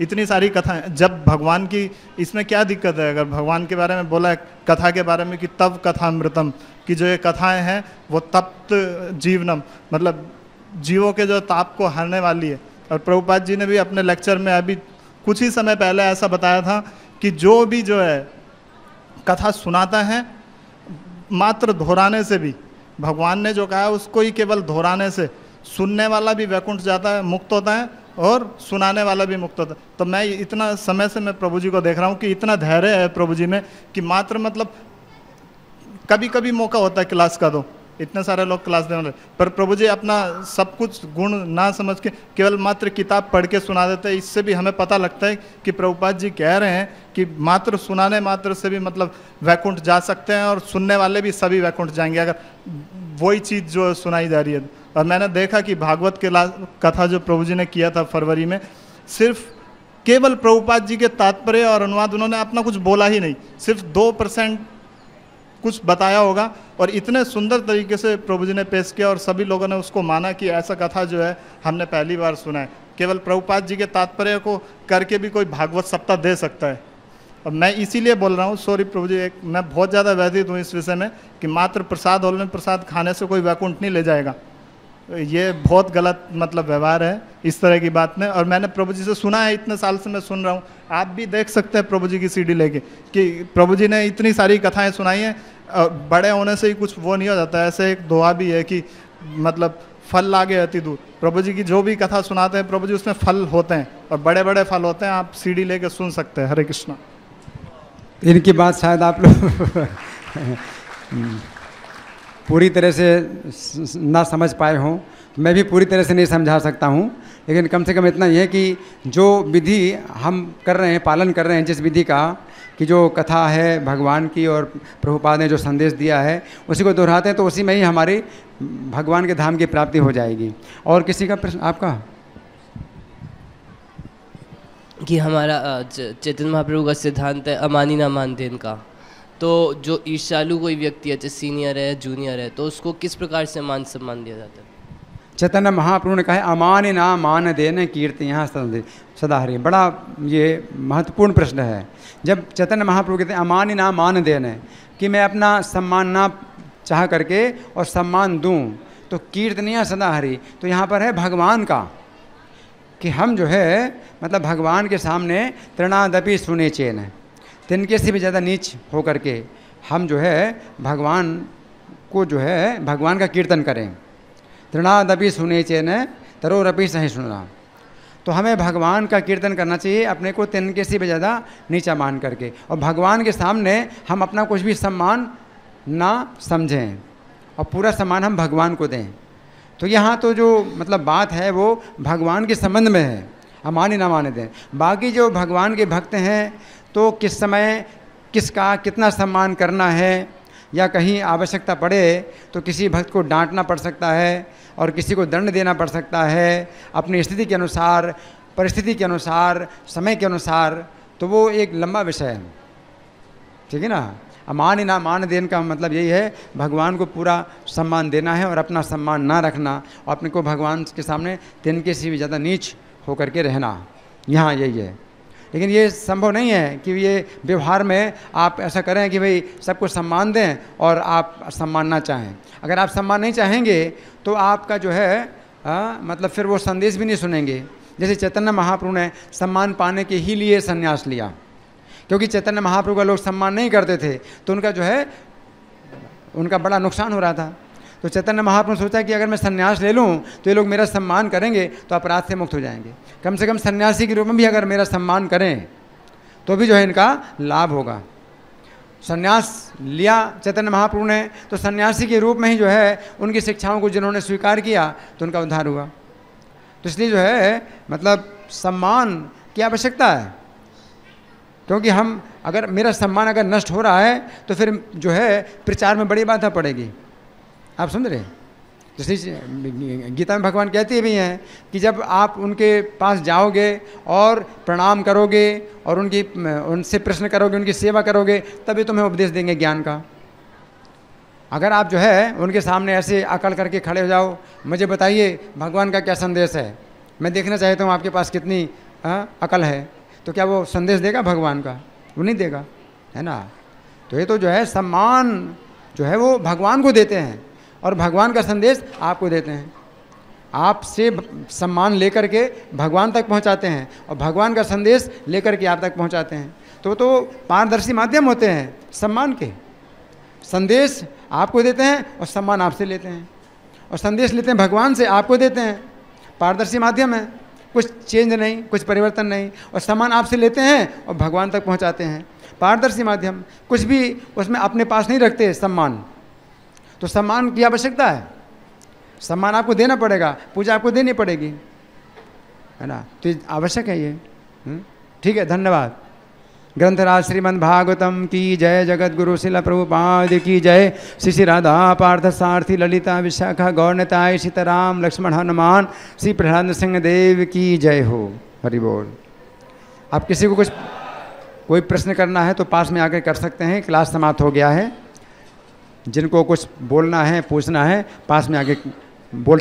इतनी सारी कथाएं, जब भगवान की, इसमें क्या दिक्कत है? अगर भगवान के बारे में बोला है, कथा के बारे में कि तब कथामृतम, कि जो ये कथाएं हैं वो तप्त जीवनम, मतलब जीवों के जो ताप को हरने वाली है। और प्रभुपाद जी ने भी अपने लेक्चर में अभी कुछ ही समय पहले ऐसा बताया था कि जो भी जो है कथा सुनाता है, मात्र दोहराने से भी, भगवान ने जो कहा है उसको ही केवल दोहराने से सुनने वाला भी वैकुंठ जाता है, मुक्त होता है, और सुनाने वाला भी मुक्त होता है। तो मैं इतना समय से मैं प्रभु जी को देख रहा हूँ कि इतना धैर्य है प्रभु जी में कि मात्र मतलब कभी कभी मौका होता है क्लास का, तो इतने सारे लोग क्लास देने, पर प्रभु जी अपना सब कुछ गुण ना समझ के केवल मात्र किताब पढ़ के सुना देते हैं। इससे भी हमें पता लगता है कि प्रभुपाद जी कह रहे हैं कि मात्र सुनाने मात्र से भी मतलब वैकुंठ जा सकते हैं, और सुनने वाले भी सभी वैकुंठ जाएंगे अगर वही चीज़ जो सुनाई जा रही है। और मैंने देखा कि भागवत के कथा जो प्रभु जी ने किया था फरवरी में, सिर्फ केवल प्रभुपाद जी के तात्पर्य और अनुवाद, उन्होंने अपना कुछ बोला ही नहीं, सिर्फ 2% कुछ बताया होगा, और इतने सुंदर तरीके से प्रभु जी ने पेश किया, और सभी लोगों ने उसको माना कि ऐसा कथा जो है हमने पहली बार सुना है। केवल प्रभुपाद जी के तात्पर्य को करके भी कोई भागवत सप्ताह दे सकता है। और मैं इसीलिए बोल रहा हूँ, सॉरी प्रभु जी, मैं बहुत ज़्यादा व्यथित हूँ इस विषय में कि मात्र प्रसाद हॉल में प्रसाद खाने से कोई वैकुंठ नहीं ले जाएगा। ये बहुत गलत मतलब व्यवहार है इस तरह की बात में। और मैंने प्रभु जी से सुना है, इतने साल से मैं सुन रहा हूँ, आप भी देख सकते हैं प्रभु जी की सीडी लेके कि प्रभु जी ने इतनी सारी कथाएं सुनाई हैं। बड़े होने से ही कुछ वो नहीं हो जाता है। ऐसे एक दुआ भी है कि मतलब फल लागे अति दूर। प्रभु जी की जो भी कथा सुनाते हैं प्रभु जी, उसमें फल होते हैं और बड़े बड़े फल होते हैं। आप सीडी लेके सुन सकते हैं। हरे कृष्णा। इनकी बात शायद आप लोग पूरी तरह से ना समझ पाए हों, मैं भी पूरी तरह से नहीं समझा सकता हूँ, लेकिन कम से कम इतना ही है कि जो विधि हम कर रहे हैं, पालन कर रहे हैं जिस विधि का, कि जो कथा है भगवान की और प्रभुपाद ने जो संदेश दिया है उसी को दोहराते हैं, तो उसी में ही हमारी भगवान के धाम की प्राप्ति हो जाएगी। और किसी का प्रश्न आपका? कि हमारा चैतन्य महाप्रभु का सिद्धांत है अमानी ना मान देन का, तो जो ईर्ष्यालु कोई व्यक्ति है, चाहे सीनियर है जूनियर है, तो उसको किस प्रकार से मान सम्मान दिया जाता है? चैतन्य महाप्रभु ने कहा अमानि ना मान देन कीर्ति यहाँ सदा हरि। बड़ा ये महत्वपूर्ण प्रश्न है। जब चैतन्य महाप्रभु कहते हैं अमानि ना मान देन, कि मैं अपना सम्मान ना चाह करके और सम्मान दूं, तो कीर्तनिया सदा हरि, तो यहाँ पर है भगवान का, कि हम जो है मतलब भगवान के सामने तृणादपि सुने चेन, तिनके से भी ज़्यादा नीच हो करके हम जो है भगवान को जो है भगवान का कीर्तन करें। तृणादपि सुने चेन तरोरपि सही सुनना, तो हमें भगवान का कीर्तन करना चाहिए अपने को तिनके से भी ज़्यादा नीचा मान करके, और भगवान के सामने हम अपना कुछ भी सम्मान ना समझें और पूरा सम्मान हम भगवान को दें। तो यहाँ तो जो मतलब बात है वो भगवान के संबंध में है, अमानी ना माने दें। बाकी जो भगवान के भक्त हैं तो किस समय किसका कितना सम्मान करना है, या कहीं आवश्यकता पड़े तो किसी भक्त को डांटना पड़ सकता है और किसी को दंड देना पड़ सकता है, अपनी स्थिति के अनुसार, परिस्थिति के अनुसार, समय के अनुसार, तो वो एक लंबा विषय है। ठीक है ना। अमानी ना मान देन का मतलब यही है भगवान को पूरा सम्मान देना है और अपना सम्मान ना रखना, और अपने को भगवान के सामने तिनके से भी ज़्यादा नीच होकर के रहना, यहाँ यही है। लेकिन ये संभव नहीं है कि ये व्यवहार में आप ऐसा करें कि भाई सबको सम्मान दें और आप सम्मान ना चाहें। अगर आप सम्मान नहीं चाहेंगे तो आपका जो है मतलब फिर वो संदेश भी नहीं सुनेंगे। जैसे चैतन्य महाप्रभु ने सम्मान पाने के ही लिए संन्यास लिया, क्योंकि चैतन्य महाप्रभु का लोग सम्मान नहीं करते थे तो उनका जो है उनका बड़ा नुकसान हो रहा था। तो चैतन्य महाप्रभु सोचा कि अगर मैं संन्यास ले लूँ तो ये लोग मेरा सम्मान करेंगे तो अपराध से मुक्त हो जाएंगे। कम से कम सन्यासी के रूप में भी अगर मेरा सम्मान करें तो भी जो है इनका लाभ होगा। संन्यास लिया चैतन्य महाप्रभु ने, तो सन्यासी के रूप में ही जो है उनकी शिक्षाओं को जिन्होंने स्वीकार किया तो उनका उद्धार हुआ। तो इसलिए जो है मतलब सम्मान की आवश्यकता है, क्योंकि हम अगर मेरा सम्मान अगर नष्ट हो रहा है तो फिर जो है प्रचार में बड़ी बाधा पड़ेगी। आप सुन रहे हैं, जैसे गीता में भगवान कहते भी हैं कि जब आप उनके पास जाओगे और प्रणाम करोगे और उनसे प्रश्न करोगे, उनकी सेवा करोगे, तभी तुम्हें उपदेश देंगे ज्ञान का। अगर आप जो है उनके सामने ऐसे अकल करके खड़े हो जाओ, मुझे बताइए भगवान का क्या संदेश है, मैं देखना चाहता हूँ आपके पास कितनी अकल है, तो क्या वो संदेश देगा भगवान का? वो नहीं देगा, है ना। तो ये तो जो है सम्मान जो है वो भगवान को देते हैं और भगवान का संदेश आपको देते हैं। आपसे सम्मान लेकर के भगवान तक पहुंचाते हैं और भगवान का संदेश लेकर के आप तक पहुंचाते हैं। तो पारदर्शी माध्यम होते हैं सम्मान के। संदेश आपको देते हैं और सम्मान आपसे लेते हैं, और संदेश लेते हैं भगवान से, आपको देते हैं। पारदर्शी माध्यम है, कुछ चेंज नहीं, कुछ परिवर्तन नहीं, और सम्मान आपसे लेते हैं और भगवान तक पहुंचाते हैं। पारदर्शी माध्यम, कुछ भी उसमें अपने पास नहीं रखते सम्मान। तो सम्मान की आवश्यकता है, सम्मान आपको देना पड़ेगा, पूजा आपको देनी पड़ेगी, है ना। तो ये आवश्यक है ये। ठीक है, धन्यवाद। ग्रंथराज श्रीमद् भागवतम की जय, जगत गुरु शिला प्रभुपाद की जय, श्री श्री राधा पार्थ सारथी ललिता विशाखा गौरताय सीताराम लक्ष्मण हनुमान श्री प्रहलाद सिंह देव की जय हो। हरि बोल। आप किसी को कुछ कोई प्रश्न करना है तो पास में आकर कर सकते हैं, क्लास समाप्त हो गया है। जिनको कुछ बोलना है पूछना है पास में आके बोल